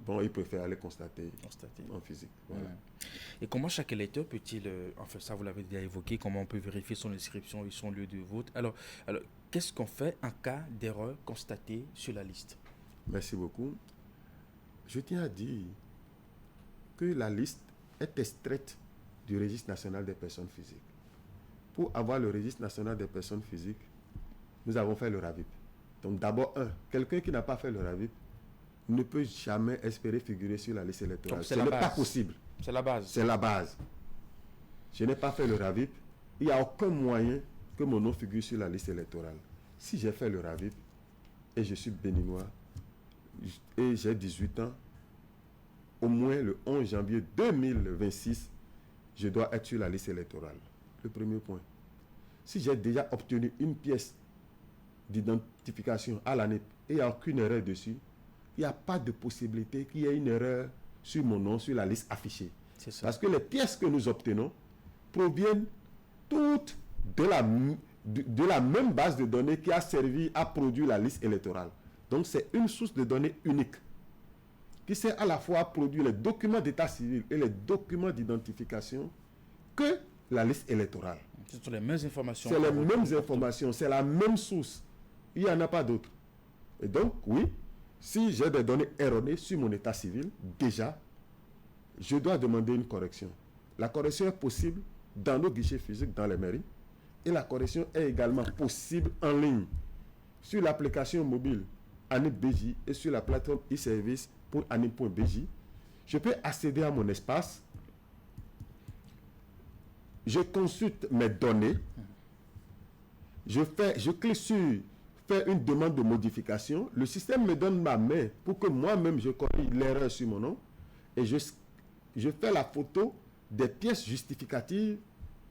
bon, ils préfèrent aller constater en physique. Voilà. Et comment chaque électeur peut-il, enfin ça vous l'avez déjà évoqué, comment on peut vérifier son inscription et son lieu de vote. Alors qu'est-ce qu'on fait en cas d'erreur constatée sur la liste? Merci beaucoup. Je tiens à dire que la liste est extraite du registre national des personnes physiques. Pour avoir le registre national des personnes physiques, nous avons fait le RAVIP. Donc d'abord, quelqu'un qui n'a pas fait le RAVIP ne peut jamais espérer figurer sur la liste électorale. Ce n'est pas possible. C'est la base. C'est la base. Je n'ai pas fait le RAVIP. Il n'y a aucun moyen que mon nom figure sur la liste électorale. Si j'ai fait le RAVIP et je suis béninois et j'ai 18 ans, au moins le 11 janvier 2026, je dois être sur la liste électorale. Le premier point. Si j'ai déjà obtenu une pièce d'identification à l'ANIP et il n'y a aucune erreur dessus, il n'y a pas de possibilité qu'il y ait une erreur sur mon nom, sur la liste affichée. Parce que les pièces que nous obtenons proviennent toutes de la même base de données qui a servi à produire la liste électorale. Donc c'est une source de données unique qui sert à la fois à produire les documents d'état civil et les documents d'identification que la liste électorale. Ce sont les mêmes informations. C'est les mêmes informations, c'est la même source. Il n'y en a pas d'autre. Et donc, oui, si j'ai des données erronées sur mon état civil, déjà, je dois demander une correction. La correction est possible dans nos guichets physiques, dans les mairies, et la correction est également possible en ligne, sur l'application mobile ANIP-BJ et sur la plateforme e-service pour ANIP.BJ. Je peux accéder à mon espace, je consulte mes données, je clique sur faire une demande de modification, le système me donne ma main pour que moi-même je corrige l'erreur sur mon nom et je fais la photo des pièces justificatives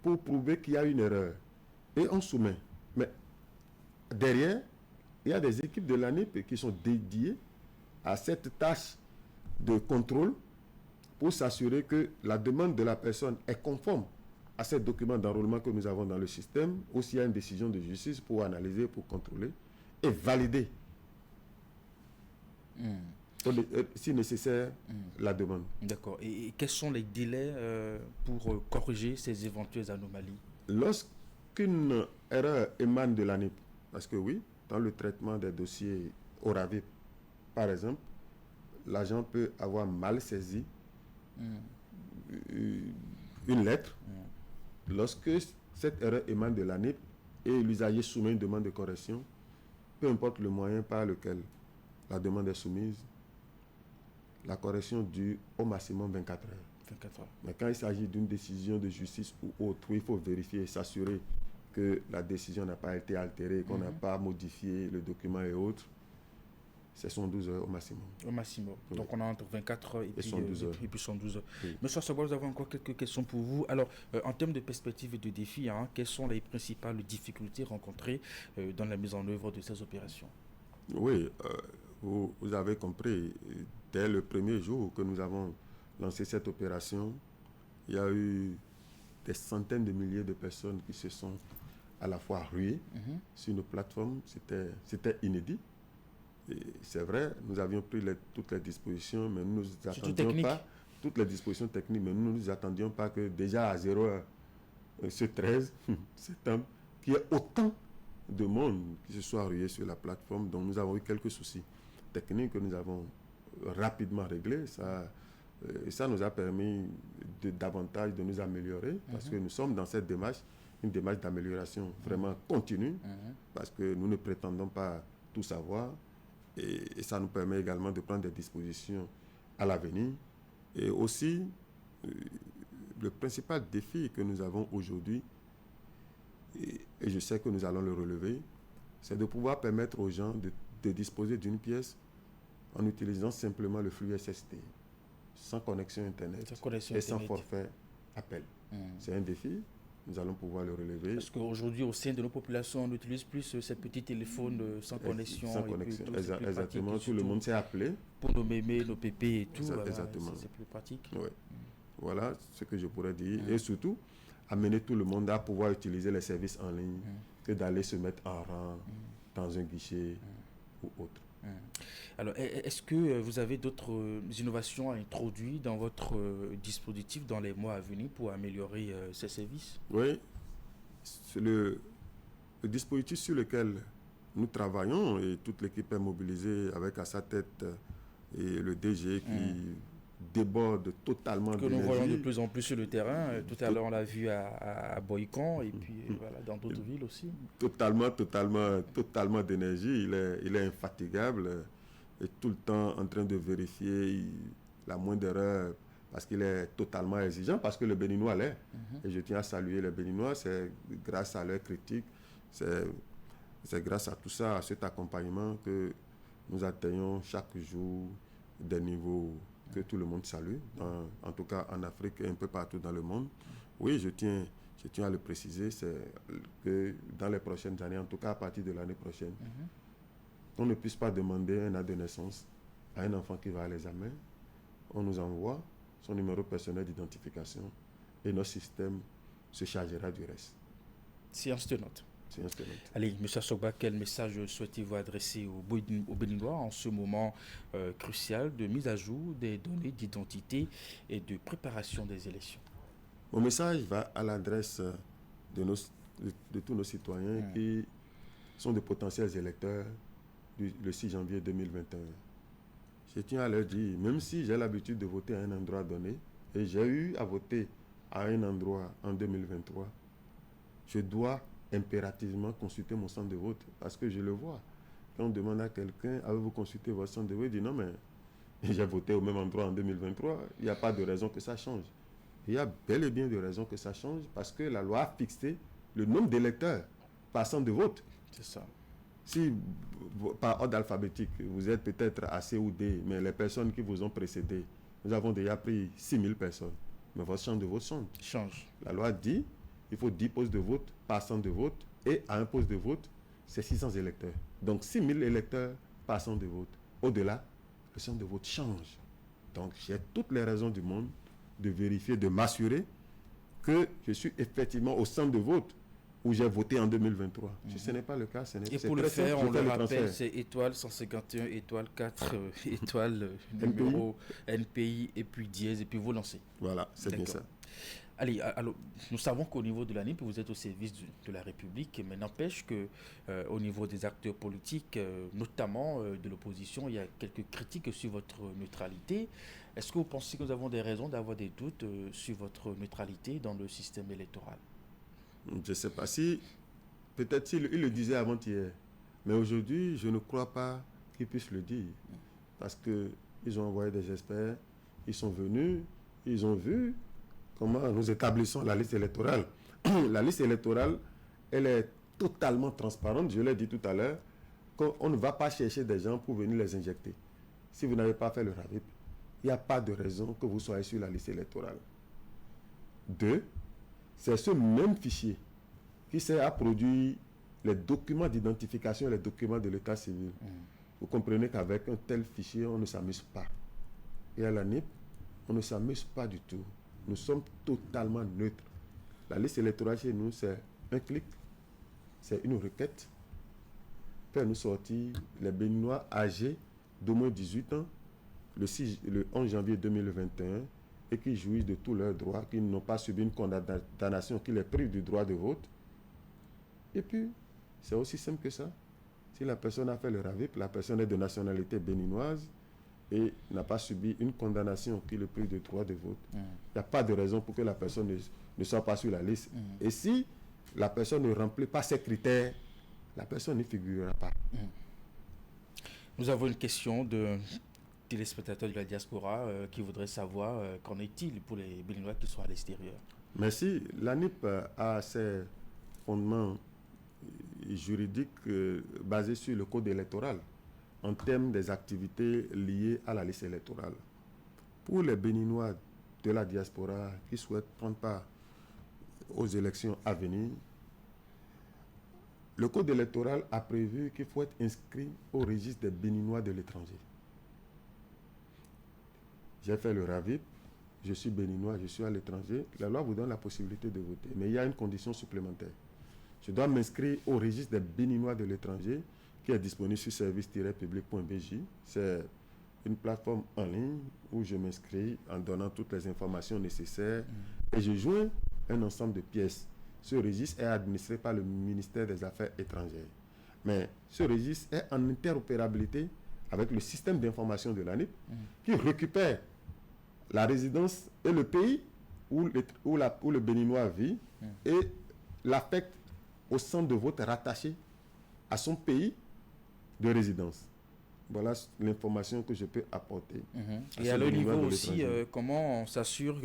pour prouver qu'il y a une erreur et on soumet. Mais derrière, il y a des équipes de l'ANIP qui sont dédiées à cette tâche de contrôle pour s'assurer que la demande de la personne est conforme à ces documents d'enrôlement que nous avons dans le système, aussi à une décision de justice pour analyser, pour contrôler et valider, si nécessaire, la demande. D'accord. Et quels sont les délais pour corriger ces éventuelles anomalies? Lorsqu'une erreur émane de l'ANIP, parce que oui, dans le traitement des dossiers au RAVIP, par exemple, l'agent peut avoir mal saisi une lettre. Lorsque cette erreur émane de l'ANIP et l'usager soumet une demande de correction, peu importe le moyen par lequel la demande est soumise, la correction dure au maximum 24 heures. 24 heures. Mais quand il s'agit d'une décision de justice ou autre, il faut vérifier et s'assurer que la décision n'a pas été altérée, qu'on n'a pas modifié le document et autres. c'est 112 heures au maximum. Au maximum. Oui. Donc on a entre 24 heures et puis 112 heures. Et puis 112 heures. Oui. Monsieur Asogba, vous avez encore quelques questions pour vous. Alors, en termes de perspectives et de défis, quelles sont les principales difficultés rencontrées dans la mise en œuvre de ces opérations? Oui, vous avez compris, dès le premier jour que nous avons lancé cette opération, il y a eu des centaines de milliers de personnes qui se sont à la fois ruées sur nos plateformes. C'était inédit. Et c'est vrai, nous avions pris toutes les dispositions, mais nous nous attendions pas, toutes les dispositions techniques, mais nous ne nous attendions pas que déjà à 0h, ce 13 septembre, qu'il y ait autant de monde qui se soit rué sur la plateforme. Donc nous avons eu quelques soucis techniques que nous avons rapidement réglés. Ça nous a permis davantage de nous améliorer parce que nous sommes dans cette démarche, une démarche d'amélioration vraiment continue, parce que nous ne prétendons pas tout savoir et ça nous permet également de prendre des dispositions à l'avenir. Et aussi, le principal défi que nous avons aujourd'hui, et je sais que nous allons le relever, c'est de pouvoir permettre aux gens de disposer d'une pièce en utilisant simplement le flux SST, sans connexion Internet et sans forfait appel. C'est un défi, nous allons pouvoir le relever. Parce qu'aujourd'hui, au sein de nos populations, on n'utilise plus ces petits téléphones sans connexion. Sans connexion, exactement. Tout le monde s'est appelé. Pour nos mémés, nos pépés et tout, exactement. C'est plus pratique. Ouais. Voilà ce que je pourrais dire. Et surtout, amener tout le monde à pouvoir utiliser les services en ligne que d'aller se mettre en rang dans un guichet ou autre. Alors, est-ce que vous avez d'autres innovations à introduire dans votre dispositif dans les mois à venir pour améliorer ces services? Oui, c'est le dispositif sur lequel nous travaillons et toute l'équipe est mobilisée avec à sa tête et le DG qui déborde totalement que nous voyons de plus en plus sur le terrain. Tout à l'heure, on l'a vu à Boycon et puis voilà, dans d'autres villes aussi. Totalement d'énergie. Il est infatigable et tout le temps en train de vérifier la moindre erreur parce qu'il est totalement exigeant, parce que le Béninois l'est. Et je tiens à saluer les Béninois, c'est grâce à leur critique, c'est grâce à tout ça, à cet accompagnement que nous atteignons chaque jour des niveaux que tout le monde salue, en tout cas en Afrique et un peu partout dans le monde. Oui, je tiens à le préciser, c'est que dans les prochaines années, en tout cas à partir de l'année prochaine, on ne puisse pas demander un acte de naissance à un enfant qui va à l'examen. On nous envoie son numéro personnel d'identification et notre système se chargera du reste. Séance tenante. Allez, M. Asogba, quel message souhaitez-vous adresser aux Béninois en ce moment crucial de mise à jour des données d'identité et de préparation des élections? Mon message va à l'adresse de tous nos citoyens qui sont de potentiels électeurs le 6 janvier 2021. Je tiens à leur dire, même si j'ai l'habitude de voter à un endroit donné, et j'ai eu à voter à un endroit en 2023, je dois impérativement consulter mon centre de vote, parce que je le vois. Quand on demande à quelqu'un, avez-vous consulté votre centre de vote? Il dit non, mais j'ai voté au même endroit en 2023, il n'y a pas de raison que ça change. Il y a bel et bien de raisons que ça change, parce que la loi a fixé le nombre d'électeurs par centre de vote. C'est ça. Si, par ordre alphabétique, vous êtes peut-être A, C ou D, mais les personnes qui vous ont précédé, nous avons déjà pris 6000 personnes, mais votre centre de vote change. La loi dit il faut 10 postes de vote par centre de vote, et à un poste de vote, c'est 600 électeurs. Donc 6000 électeurs par centre de vote. Au-delà, le centre de vote change. Donc j'ai toutes les raisons du monde de vérifier, de m'assurer que je suis effectivement au centre de vote où j'ai voté en 2023. Si ce n'est pas le cas, et pour le faire, on le rappelle, c'est étoile 151, étoile 4, étoile numéro NPI, et puis dièse, et puis vous lancez. Voilà, c'est bien ça. Allez, alors, nous savons qu'au niveau de l'ANIP, vous êtes au service de la République, mais n'empêche qu'au niveau des acteurs politiques, notamment de l'opposition, il y a quelques critiques sur votre neutralité. Est-ce que vous pensez que nous avons des raisons d'avoir des doutes sur votre neutralité dans le système électoral? Je ne sais pas si, peut-être il le disait avant-hier, mais aujourd'hui, je ne crois pas qu'il puisse le dire, parce qu'ils ont envoyé des experts, ils sont venus, ils ont vu comment nous établissons la liste électorale. La liste électorale, elle est totalement transparente, je l'ai dit tout à l'heure, qu'on ne va pas chercher des gens pour venir les injecter. Si vous n'avez pas fait le RAVIP, il n'y a pas de raison que vous soyez sur la liste électorale. 2, c'est ce même fichier qui sert à produire les documents d'identification et les documents de l'état civil. Vous comprenez qu'avec un tel fichier, on ne s'amuse pas. Et à l'ANIP, on ne s'amuse pas du tout. Nous sommes totalement neutres. La liste électorale chez nous, c'est un clic, c'est une requête. Faire nous sortir les Béninois âgés d'au moins 18 ans le 11 janvier 2021 et qui jouissent de tous leurs droits, qui n'ont pas subi une condamnation qui les prive du droit de vote. Et puis, c'est aussi simple que ça. Si la personne a fait le RAVIP, la personne est de nationalité béninoise et n'a pas subi une condamnation qui le prive du droit de vote, il n'y a pas de raison pour que la personne ne soit pas sur la liste. Et si la personne ne remplit pas ces critères, la personne n'y figurera pas. Nous avons une question de téléspectateurs de la diaspora qui voudraient savoir qu'en est-il pour les Béninois qui sont à l'extérieur. Merci. L'ANIP a ses fondements juridiques basés sur le code électoral en termes des activités liées à la liste électorale. Pour les Béninois de la diaspora qui souhaitent prendre part aux élections à venir, le code électoral a prévu qu'il faut être inscrit au registre des Béninois de l'étranger. J'ai fait le RAVIP, je suis béninois, je suis à l'étranger. La loi vous donne la possibilité de voter, mais il y a une condition supplémentaire. Je dois m'inscrire au registre des Béninois de l'étranger qui est disponible sur service-public.bj. C'est une plateforme en ligne où je m'inscris en donnant toutes les informations nécessaires et je joins un ensemble de pièces. Ce registre est administré par le ministère des Affaires étrangères. Mais ce registre est en interopérabilité avec le système d'information de l'ANIP qui récupère la résidence et le pays où le Béninois vit et l'affecte au centre de vote rattaché à son pays de résidence. Voilà l'information que je peux apporter. Et à leur niveau aussi, comment on s'assure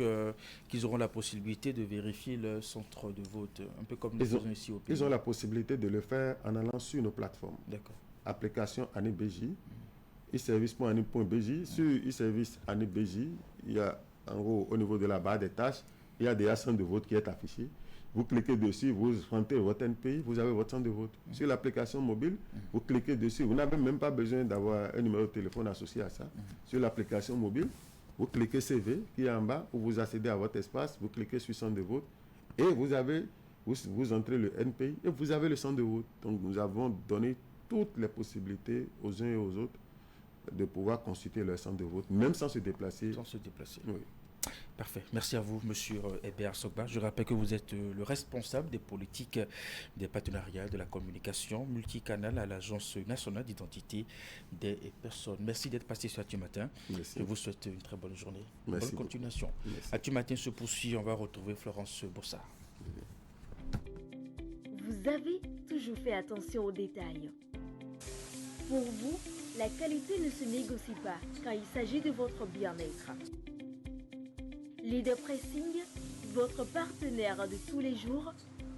qu'ils auront la possibilité de vérifier le centre de vote, un peu comme nous faisons ici au pays? Ils ont la possibilité de le faire en allant sur nos plateformes. D'accord. Application ANIP-BJ, e-service.anip.bj. Sur e-service ANIP-BJ, il y a en gros au niveau de la barre des tâches, il y a déjà un centre de vote qui est affiché. Vous cliquez dessus, vous rentrez votre NPI, vous avez votre centre de vote. Sur l'application mobile, vous cliquez dessus. Vous n'avez même pas besoin d'avoir un numéro de téléphone associé à ça. Sur l'application mobile, vous cliquez CV qui est en bas, où vous accédez à votre espace, vous cliquez sur centre de vote et vous entrez le NPI et vous avez le centre de vote. Donc nous avons donné toutes les possibilités aux uns et aux autres de pouvoir consulter leur centre de vote, même sans se déplacer. Sans se déplacer. Oui. Parfait. Merci à vous, Monsieur Hébert Sogba. Je rappelle que vous êtes le responsable des politiques, des partenariats, de la communication multicanal à l'Agence nationale d'identité des personnes. Merci d'être passé sur Actu Matin. Merci. Je vous souhaite une très bonne journée. Merci bonne continuation. Actu Matin se poursuit. On va retrouver Florence Bossard. Vous avez toujours fait attention aux détails. Pour vous, la qualité ne se négocie pas quand il s'agit de votre bien-être. Leader Pressing, votre partenaire de tous les jours,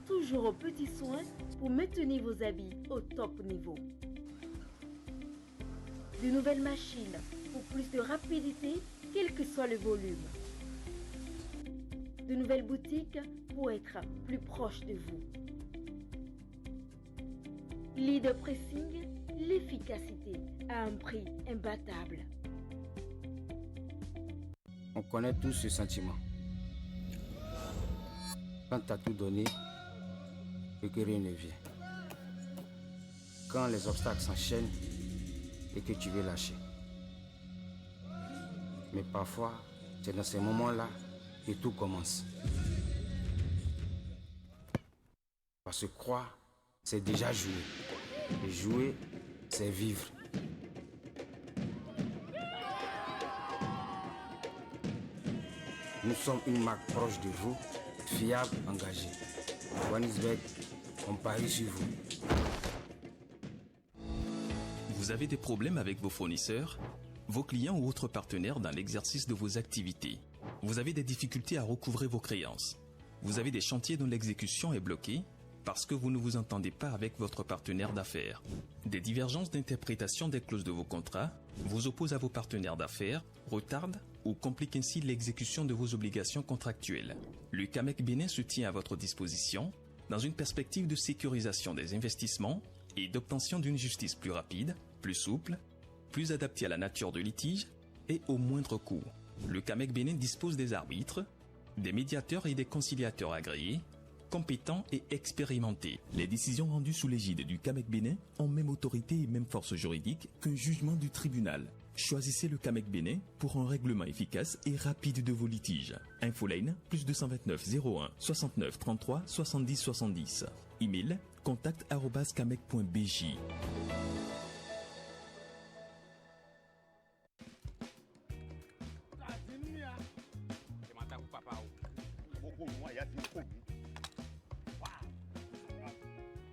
toujours aux petits soins pour maintenir vos habits au top niveau. De nouvelles machines pour plus de rapidité, quel que soit le volume. De nouvelles boutiques pour être plus proche de vous. Leader Pressing, l'efficacité à un prix imbattable. On connaît tous ce sentiment. Quand tu as tout donné et que rien ne vient. Quand les obstacles s'enchaînent et que tu veux lâcher. Mais parfois, c'est dans ces moments-là que tout commence. Parce que croire, c'est déjà jouer. Et jouer, c'est vivre. Nous sommes une marque proche de vous, fiable, engagée. Johannesburg, on parie sur vous. Vous avez des problèmes avec vos fournisseurs, vos clients ou autres partenaires dans l'exercice de vos activités. Vous avez des difficultés à recouvrer vos créances. Vous avez des chantiers dont l'exécution est bloquée. parce que vous ne vous entendez pas avec votre partenaire d'affaires. Des divergences d'interprétation des clauses de vos contrats vous opposent à vos partenaires d'affaires, retardent ou compliquent ainsi l'exécution de vos obligations contractuelles. Le CAMEC Bénin se tient à votre disposition dans une perspective de sécurisation des investissements et d'obtention d'une justice plus rapide, plus souple, plus adaptée à la nature de litige et au moindre coût. Le CAMEC Bénin dispose des arbitres, des médiateurs et des conciliateurs agréés, compétents et expérimentés. Les décisions rendues sous l'égide du CAMEC Bénin ont même autorité et même force juridique qu'un jugement du tribunal. Choisissez le CAMEC Bénin pour un règlement efficace et rapide de vos litiges. Infoline +229 01 69 33 70 70. Email contact@camec.bj.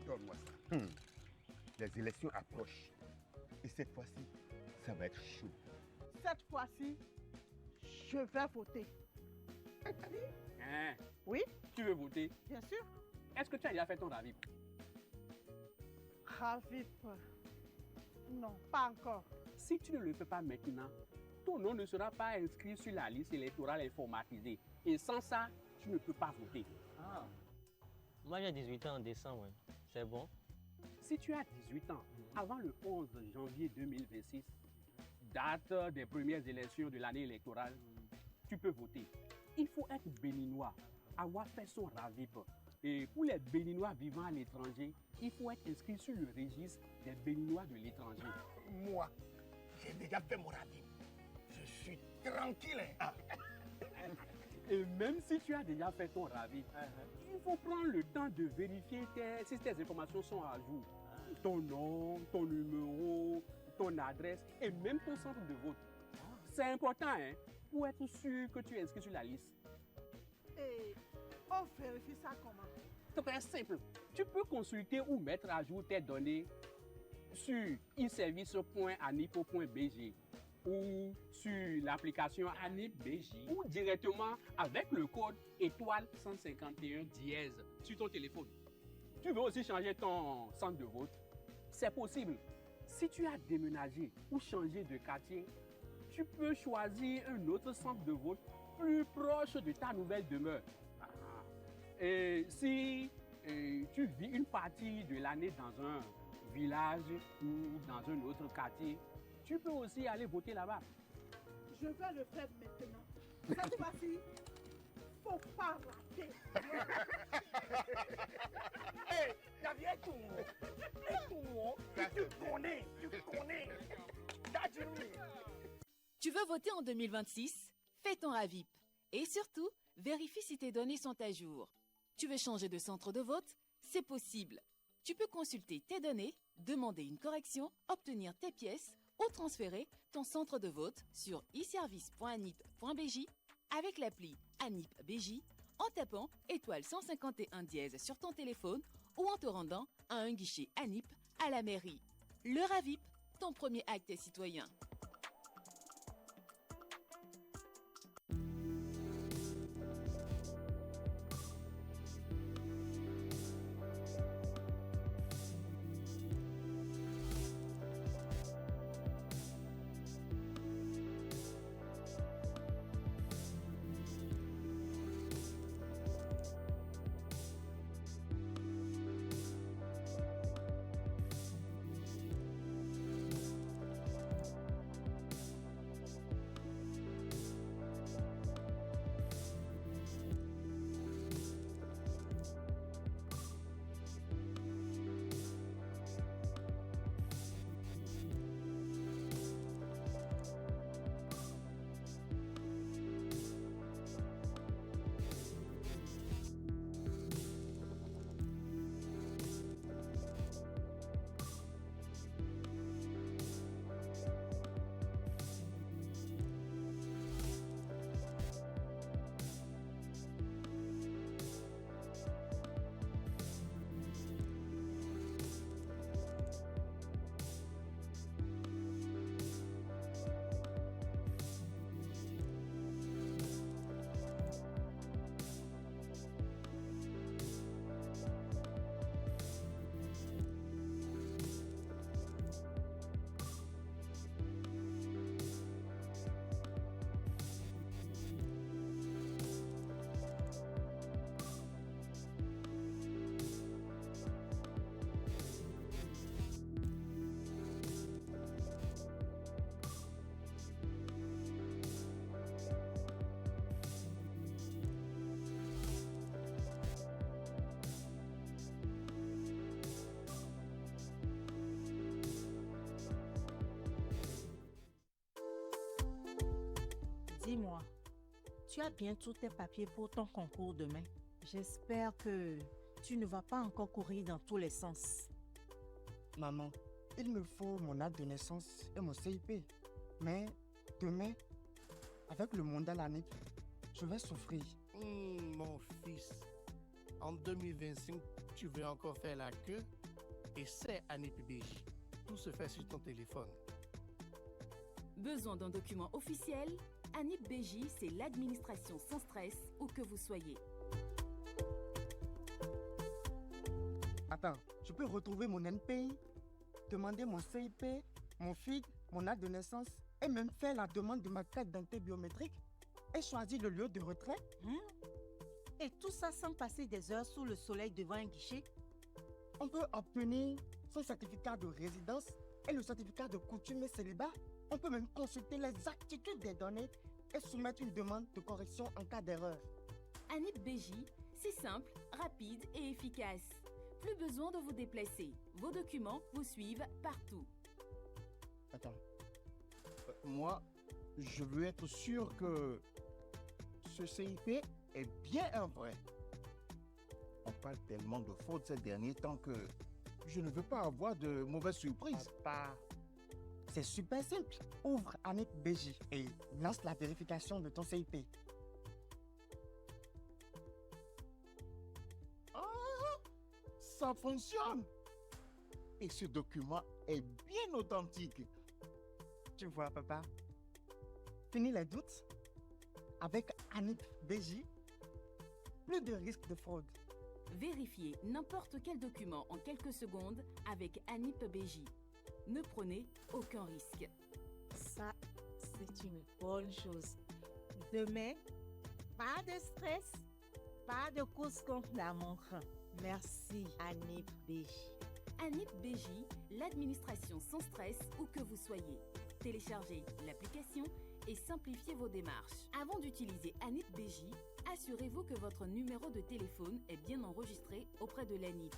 Donne-moi ça. Les élections approchent. Et cette fois-ci, ça va être chaud. Cette fois-ci, je vais voter. Hein? Oui? Tu veux voter? Bien sûr. Est-ce que tu as déjà fait ton RAVIP? RAVIP? Non, pas encore. Si tu ne le fais pas maintenant, ton nom ne sera pas inscrit sur la liste électorale informatisée. Et sans ça, tu ne peux pas voter. Ah. Moi, j'ai 18 ans en décembre. Ouais. C'est bon? Si tu as 18 ans, avant le 11 janvier 2026, date des premières élections de l'année électorale, tu peux voter. Il faut être béninois, avoir fait son RAVIP. Et pour les béninois vivant à l'étranger, il faut être inscrit sur le registre des béninois de l'étranger. Moi, j'ai déjà fait mon RAVIP. Je suis tranquille. Et même si tu as déjà fait ton RAVIP, il faut prendre le temps de vérifier si tes informations sont à jour. Ton nom, ton numéro, ton adresse et même ton centre de vote. C'est important hein, pour être sûr que tu es inscrit sur la liste. Et on vérifie ça comment? Très simple. Tu peux consulter ou mettre à jour tes données sur e-service.anipo.bg ou sur l'application Anip BJ ou directement avec le code étoile 151 dièse sur ton téléphone. Tu veux aussi changer ton centre de vote? C'est possible. Si tu as déménagé ou changé de quartier, tu peux choisir un autre centre de vote plus proche de ta nouvelle demeure. Et si tu vis une partie de l'année dans un village ou dans un autre quartier, tu peux aussi aller voter là-bas. Je vais le faire maintenant. Cette fois-ci, faut pas rater. Hé, la vieille tour. Tu connais. Tu veux voter en 2026? Fais ton RAVIP. Et surtout, vérifie si tes données sont à jour. Tu veux changer de centre de vote? C'est possible. Tu peux consulter tes données, demander une correction, obtenir tes pièces ou transférer ton centre de vote sur e-service.anip.bj avec l'appli Anip BJ en tapant étoile 151 dièse sur ton téléphone ou en te rendant à un guichet Anip à la mairie. Le RAVIP, ton premier acte citoyen. Dis-moi, tu as bien tous tes papiers pour ton concours demain. J'espère que tu ne vas pas encore courir dans tous les sens. Maman, il me faut mon acte de naissance et mon CIP. Mais demain, avec le mandat l'année, je vais souffrir. Mon fils, en 2025, tu veux encore faire la queue et c'est ANIPBJ. Tout se fait sur ton téléphone. Besoin d'un document officiel? ANIPBJ, c'est l'administration sans stress où que vous soyez. Attends, je peux retrouver mon NPI, demander mon CIP, mon FIG, mon acte de naissance et même faire la demande de ma carte d'identité biométrique et choisir le lieu de retrait. Et tout ça sans passer des heures sous le soleil devant un guichet? On peut obtenir son certificat de résidence et le certificat de coutume et célibat. On peut même consulter les aptitudes des données et soumettre une demande de correction en cas d'erreur. ANIPBJ, c'est simple, rapide et efficace. Plus besoin de vous déplacer. Vos documents vous suivent partout. Attends. Moi, je veux être sûr que ce CIP est bien un vrai. On parle tellement de fraude ces derniers temps que je ne veux pas avoir de mauvaises surprises. Papa, c'est super simple. Ouvre ANIPBJ et lance la vérification de ton CIP. Ça fonctionne. Et ce document est bien authentique. Tu vois, papa, fini les doutes. Avec ANIPBJ, plus de risque de fraude. Vérifiez n'importe quel document en quelques secondes avec ANIPBJ. Ne prenez aucun risque. Ça, c'est une bonne chose. Demain, pas de stress, pas de course contre la montre. Merci, ANIPBJ. ANIPBJ, l'administration sans stress où que vous soyez. Téléchargez l'application et simplifiez vos démarches. Avant d'utiliser ANIPBJ, assurez-vous que votre numéro de téléphone est bien enregistré auprès de l'ANIP.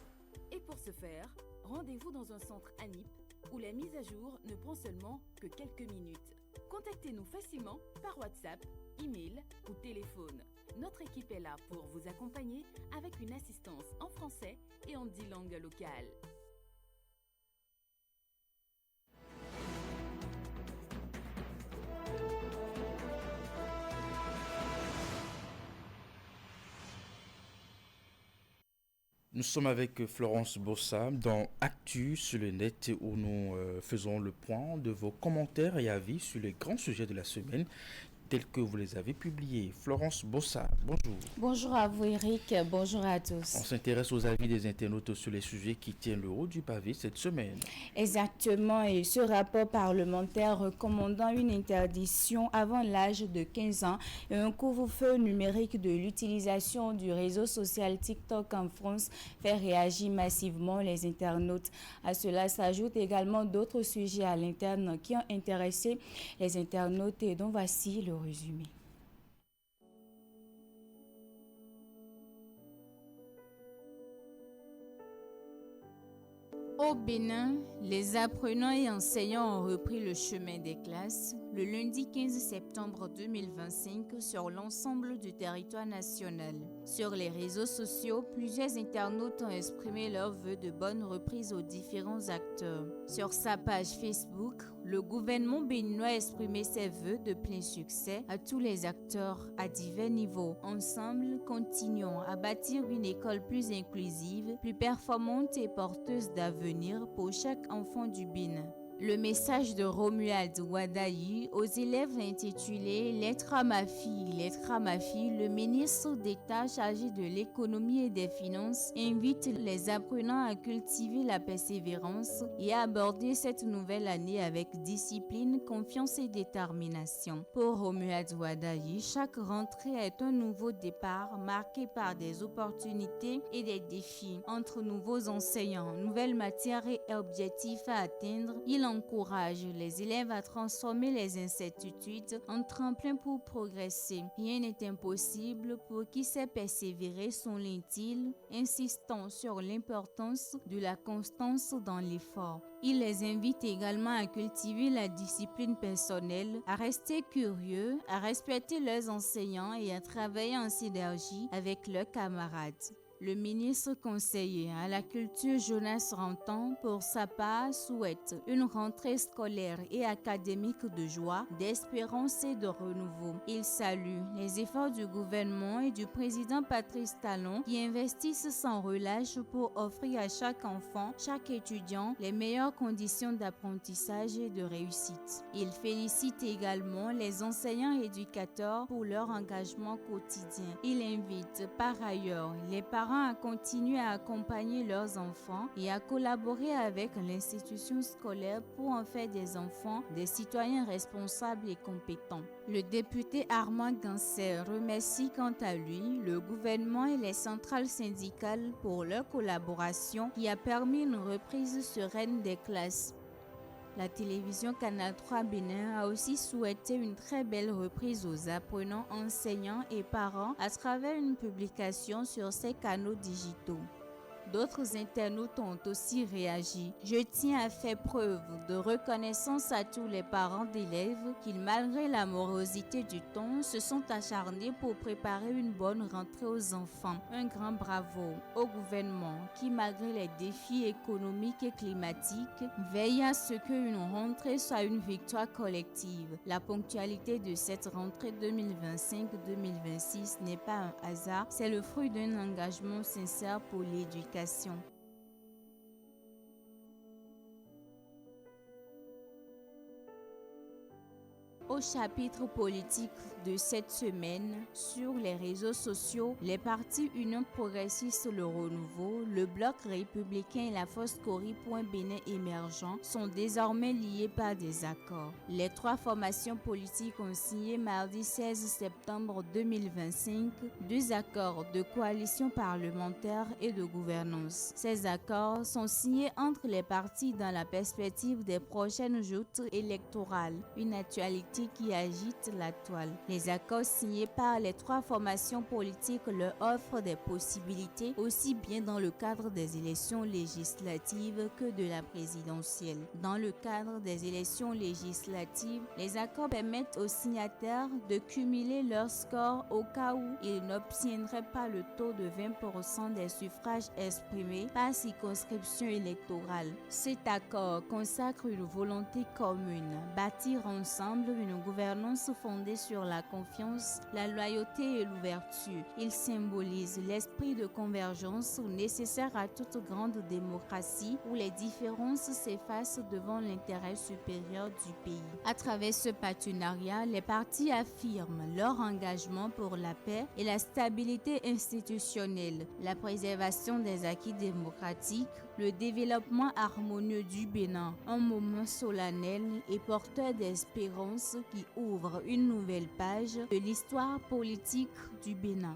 Et pour ce faire, rendez-vous dans un centre ANIP où la mise à jour ne prend seulement que quelques minutes. Contactez-nous facilement par WhatsApp, email ou téléphone. Notre équipe est là pour vous accompagner avec une assistance en français et en 10 langues locales. Nous sommes avec Florence Bossa dans Actu sur le net où nous faisons le point de vos commentaires et avis sur les grands sujets de la semaine tels que vous les avez publiés. Florence Bossa, bonjour. Bonjour à vous Eric, bonjour à tous. On s'intéresse aux avis des internautes sur les sujets qui tiennent le haut du pavé cette semaine. Exactement, et ce rapport parlementaire recommandant une interdiction avant l'âge de 15 ans et un couvre-feu numérique de l'utilisation du réseau social TikTok en France fait réagir massivement les internautes. À cela s'ajoutent également d'autres sujets à l'interne qui ont intéressé les internautes et dont voici le résumé. Au Bénin, les apprenants et enseignants ont repris le chemin des classes le lundi 15 septembre 2025 sur l'ensemble du territoire national. Sur les réseaux sociaux, plusieurs internautes ont exprimé leur vœu de bonne reprise aux différents acteurs. Sur sa page Facebook, le gouvernement béninois a exprimé ses vœux de plein succès à tous les acteurs à divers niveaux. Ensemble, continuons à bâtir une école plus inclusive, plus performante et porteuse d'avenir pour chaque enfant du Bénin. Le message de Romuald Wadayi aux élèves intitulé « Lettre à ma fille, lettre à ma fille », le ministre d'État chargé de l'économie et des finances invite les apprenants à cultiver la persévérance et à aborder cette nouvelle année avec discipline, confiance et détermination. Pour Romuald Wadayi, chaque rentrée est un nouveau départ marqué par des opportunités et des défis. Entre nouveaux enseignants, nouvelles matières et objectifs à atteindre, il encourage les élèves à transformer les incertitudes en tremplin pour progresser. Rien n'est impossible pour qui sait persévérer, souligne-t-il, insistant sur l'importance de la constance dans l'effort. Il les invite également à cultiver la discipline personnelle, à rester curieux, à respecter leurs enseignants et à travailler en synergie avec leurs camarades. Le ministre conseiller à la culture Jonas Rantan, pour sa part, souhaite une rentrée scolaire et académique de joie, d'espérance et de renouveau. Il salue les efforts du gouvernement et du président Patrice Talon qui investissent sans relâche pour offrir à chaque enfant, chaque étudiant, les meilleures conditions d'apprentissage et de réussite. Il félicite également les enseignants et éducateurs pour leur engagement quotidien. Il invite par ailleurs les parents à continuer à accompagner leurs enfants et à collaborer avec l'institution scolaire pour en faire des enfants des citoyens responsables et compétents. Le député Armand Ganser remercie quant à lui le gouvernement et les centrales syndicales pour leur collaboration qui a permis une reprise sereine des classes. La télévision Canal 3 Bénin a aussi souhaité une très belle reprise aux apprenants, enseignants et parents à travers une publication sur ses canaux digitaux. D'autres internautes ont aussi réagi. Je tiens à faire preuve de reconnaissance à tous les parents d'élèves qui, malgré la morosité du temps, se sont acharnés pour préparer une bonne rentrée aux enfants. Un grand bravo au gouvernement qui, malgré les défis économiques et climatiques, veille à ce qu'une rentrée soit une victoire collective. La ponctualité de cette rentrée 2025-2026 n'est pas un hasard, c'est le fruit d'un engagement sincère pour l'éducation. Au chapitre politique de cette semaine, sur les réseaux sociaux, les partis Union progressiste Le Renouveau, le Bloc républicain et la Force Cori Bénin émergent sont désormais liés par des accords. Les trois formations politiques ont signé mardi 16 septembre 2025 deux accords de coalition parlementaire et de gouvernance. Ces accords sont signés entre les partis dans la perspective des prochaines joutes électorales, une actualité qui agite la toile. Les accords signés par les trois formations politiques leur offrent des possibilités aussi bien dans le cadre des élections législatives que de la présidentielle. Dans le cadre des élections législatives, les accords permettent aux signataires de cumuler leur score au cas où ils n'obtiendraient pas le taux de 20% des suffrages exprimés par circonscription électorale. Cet accord consacre une volonté commune, bâtir ensemble une gouvernance fondée sur la confiance, la loyauté et l'ouverture. Il symbolise l'esprit de convergence nécessaire à toute grande démocratie où les différences s'effacent devant l'intérêt supérieur du pays. À travers ce partenariat, les partis affirment leur engagement pour la paix et la stabilité institutionnelle, la préservation des acquis démocratiques, le développement harmonieux du Bénin, un moment solennel et porteur d'espérance qui ouvre une nouvelle page de l'histoire politique du Bénin.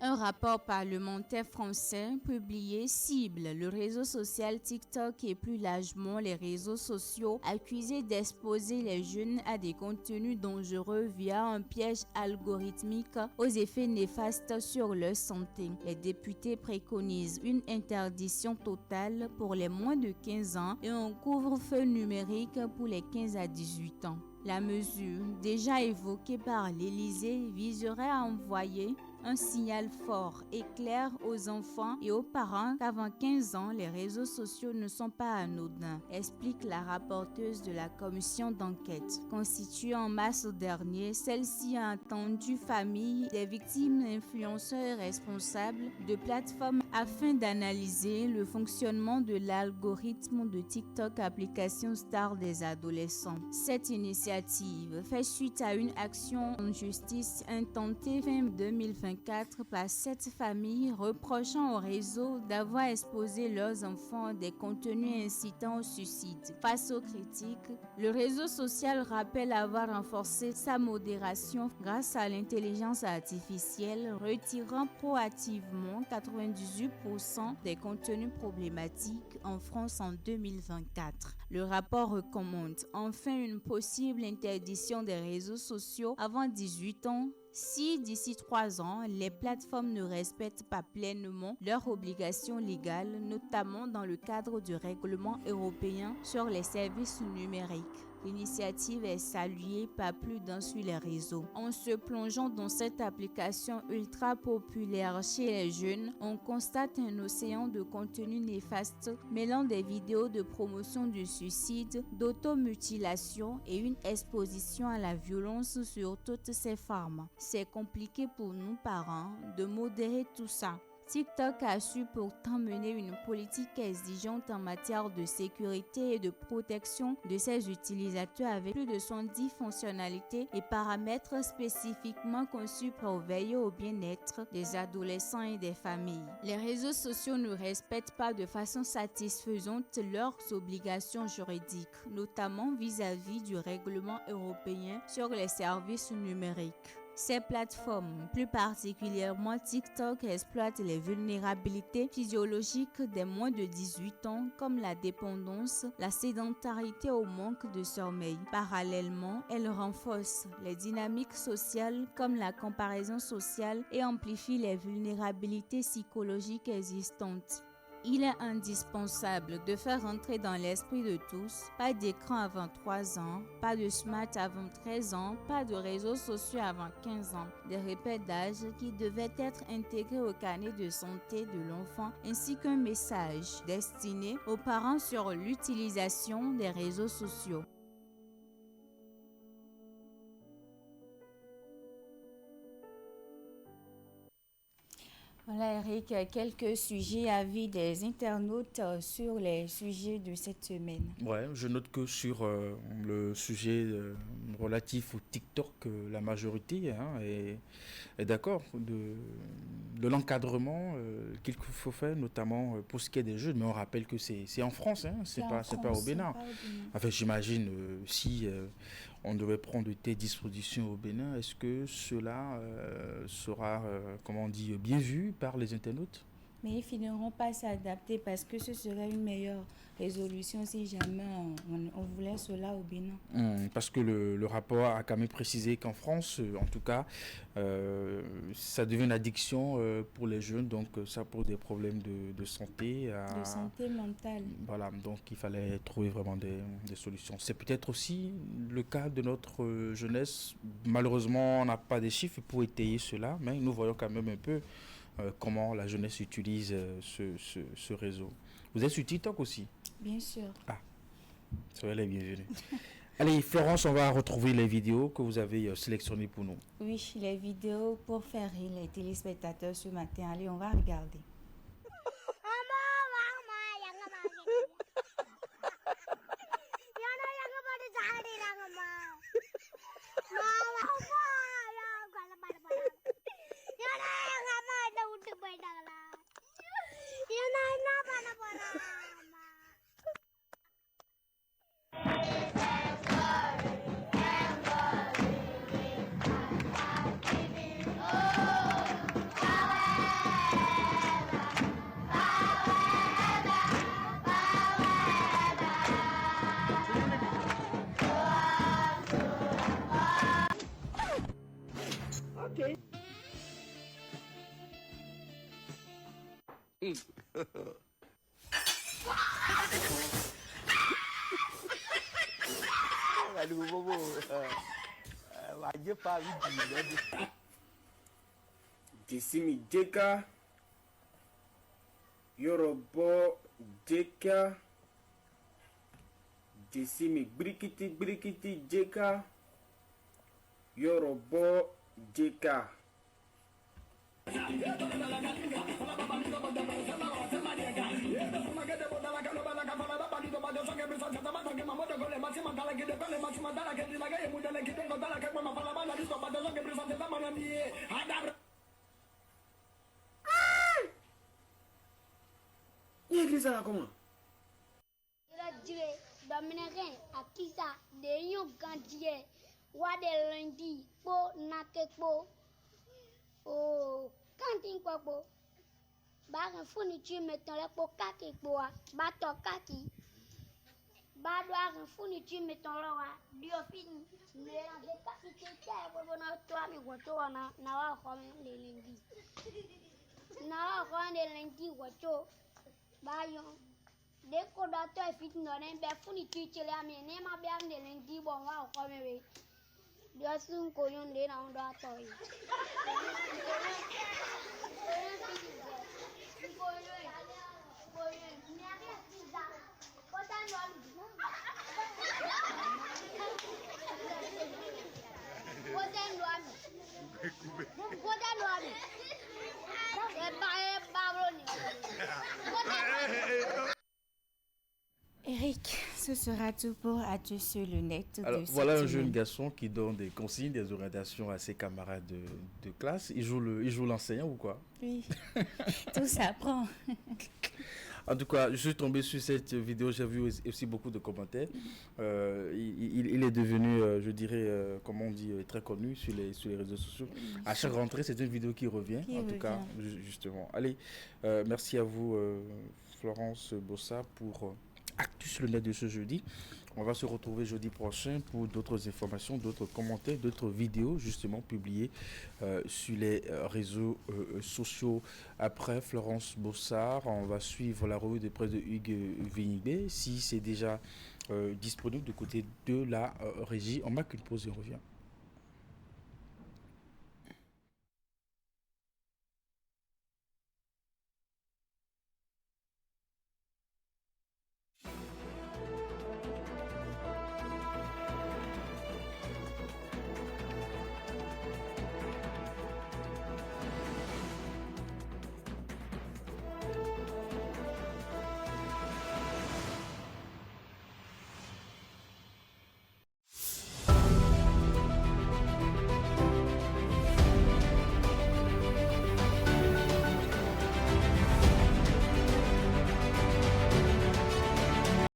Un rapport parlementaire français publié cible le réseau social TikTok et plus largement les réseaux sociaux accusés d'exposer les jeunes à des contenus dangereux via un piège algorithmique aux effets néfastes sur leur santé. Les députés préconisent une interdiction totale pour les moins de 15 ans et un couvre-feu numérique pour les 15 à 18 ans. La mesure, déjà évoquée par l'Élysée, viserait à envoyer un signal fort et clair aux enfants et aux parents qu'avant 15 ans, les réseaux sociaux ne sont pas anodins, explique la rapporteuse de la commission d'enquête. Constituée en mars dernier, celle-ci a entendu familles des victimes, influenceurs et responsables de plateformes afin d'analyser le fonctionnement de l'algorithme de TikTok, application star des adolescents. Cette initiative fait suite à une action en justice intentée fin 2020 2024 par 7 familles reprochant au réseau d'avoir exposé leurs enfants à des contenus incitant au suicide. Face aux critiques, le réseau social rappelle avoir renforcé sa modération grâce à l'intelligence artificielle, retirant proactivement 98% des contenus problématiques en France en 2024. Le rapport recommande enfin une possible interdiction des réseaux sociaux avant 18 ans si d'ici 3 ans, les plateformes ne respectent pas pleinement leurs obligations légales, notamment dans le cadre du règlement européen sur les services numériques. L'initiative est saluée par plus d'un sur les réseaux. En se plongeant dans cette application ultra populaire chez les jeunes, on constate un océan de contenus néfastes mêlant des vidéos de promotion du suicide, d'automutilation et une exposition à la violence sur toutes ses formes. C'est compliqué pour nous parents de modérer tout ça. TikTok a su pourtant mener une politique exigeante en matière de sécurité et de protection de ses utilisateurs avec plus de 110 fonctionnalités et paramètres spécifiquement conçus pour veiller au bien-être des adolescents et des familles. Les réseaux sociaux ne respectent pas de façon satisfaisante leurs obligations juridiques, notamment vis-à-vis du règlement européen sur les services numériques. Ces plateformes, plus particulièrement TikTok, exploitent les vulnérabilités physiologiques des moins de 18 ans comme la dépendance, la sédentarité ou manque de sommeil. Parallèlement, elles renforcent les dynamiques sociales comme la comparaison sociale et amplifient les vulnérabilités psychologiques existantes. Il est indispensable de faire entrer dans l'esprit de tous, pas d'écran avant 3 ans, pas de smart avant 13 ans, pas de réseaux sociaux avant 15 ans, des repères d'âge qui devaient être intégrés au carnet de santé de l'enfant, ainsi qu'un message destiné aux parents sur l'utilisation des réseaux sociaux. Voilà Eric, quelques sujets avis des internautes sur les sujets de cette semaine. Ouais, je note que sur le sujet relatif au TikTok, la majorité est d'accord de l'encadrement qu'il faut faire, notamment pour ce qui est des jeunes. Mais on rappelle que c'est en France, c'est pas au Bénin. Enfin, j'imagine si on devait prendre des dispositions au Bénin, est-ce que cela sera, bien vu par les internautes? Mais ils ne finiront pas s'adapter parce que ce serait une meilleure résolution si jamais on voulait cela au Bénin. Parce que le rapport a quand même précisé qu'en France, en tout cas, ça devient une addiction pour les jeunes, donc ça pose des problèmes de santé. De santé mentale. Voilà, donc il fallait trouver vraiment des solutions. C'est peut-être aussi le cas de notre jeunesse. Malheureusement, on n'a pas des chiffres pour étayer cela, mais nous voyons quand même un peu comment la jeunesse utilise ce réseau. Vous êtes sur TikTok aussi? Bien sûr. Ah, soyez les bienvenus. Allez, Florence, on va retrouver les vidéos que vous avez sélectionnées pour nous. Oui, les vidéos pour faire rire les téléspectateurs ce matin. Allez, on va regarder. Jisimi Jeka Yorobo Jeka Jisimi Brikiti Jeka Yorobo Jeka. écrit ça là comment? Il a dit, Dominicain, à qui ça? De yon gandier, wa de lundi, po, nakekpo, oh, kantin kwa po. Ba un fourniture mettant le po kakekpo, ba to kaki. Ba doit un fourniture mettant le wa, dio fini. Le de kaki te po bona toi mi goto na wa ko le lundi. Na wa ko le lundi goto. Ba yo de ko da to fit no ne be fourniture chele ami ne ma be am le lundi bon wa ko me we. Dio sun ko yon de na ndo ato yi. Eric, ce sera tout pour Adieu sur le net. Alors, voilà un jeune garçon qui donne des consignes, des orientations à ses camarades de classe. Il joue l'enseignant ou quoi? Oui, tout s'apprend. En tout cas, je suis tombé sur cette vidéo, j'ai vu aussi beaucoup de commentaires. Il est devenu, je dirais, comme on dit, très connu sur les réseaux sociaux. À chaque rentrée, c'est une vidéo qui revient, tout cas, justement. Allez, merci à vous, Florence Bossa, pour Actus le net de ce jeudi. On va se retrouver jeudi prochain pour d'autres informations, d'autres commentaires, d'autres vidéos justement publiées sur les réseaux sociaux. Après Florence Bossard, on va suivre la revue de presse de Hugues Vénibé. Si c'est déjà disponible de côté de la régie, on marque une pause et on revient.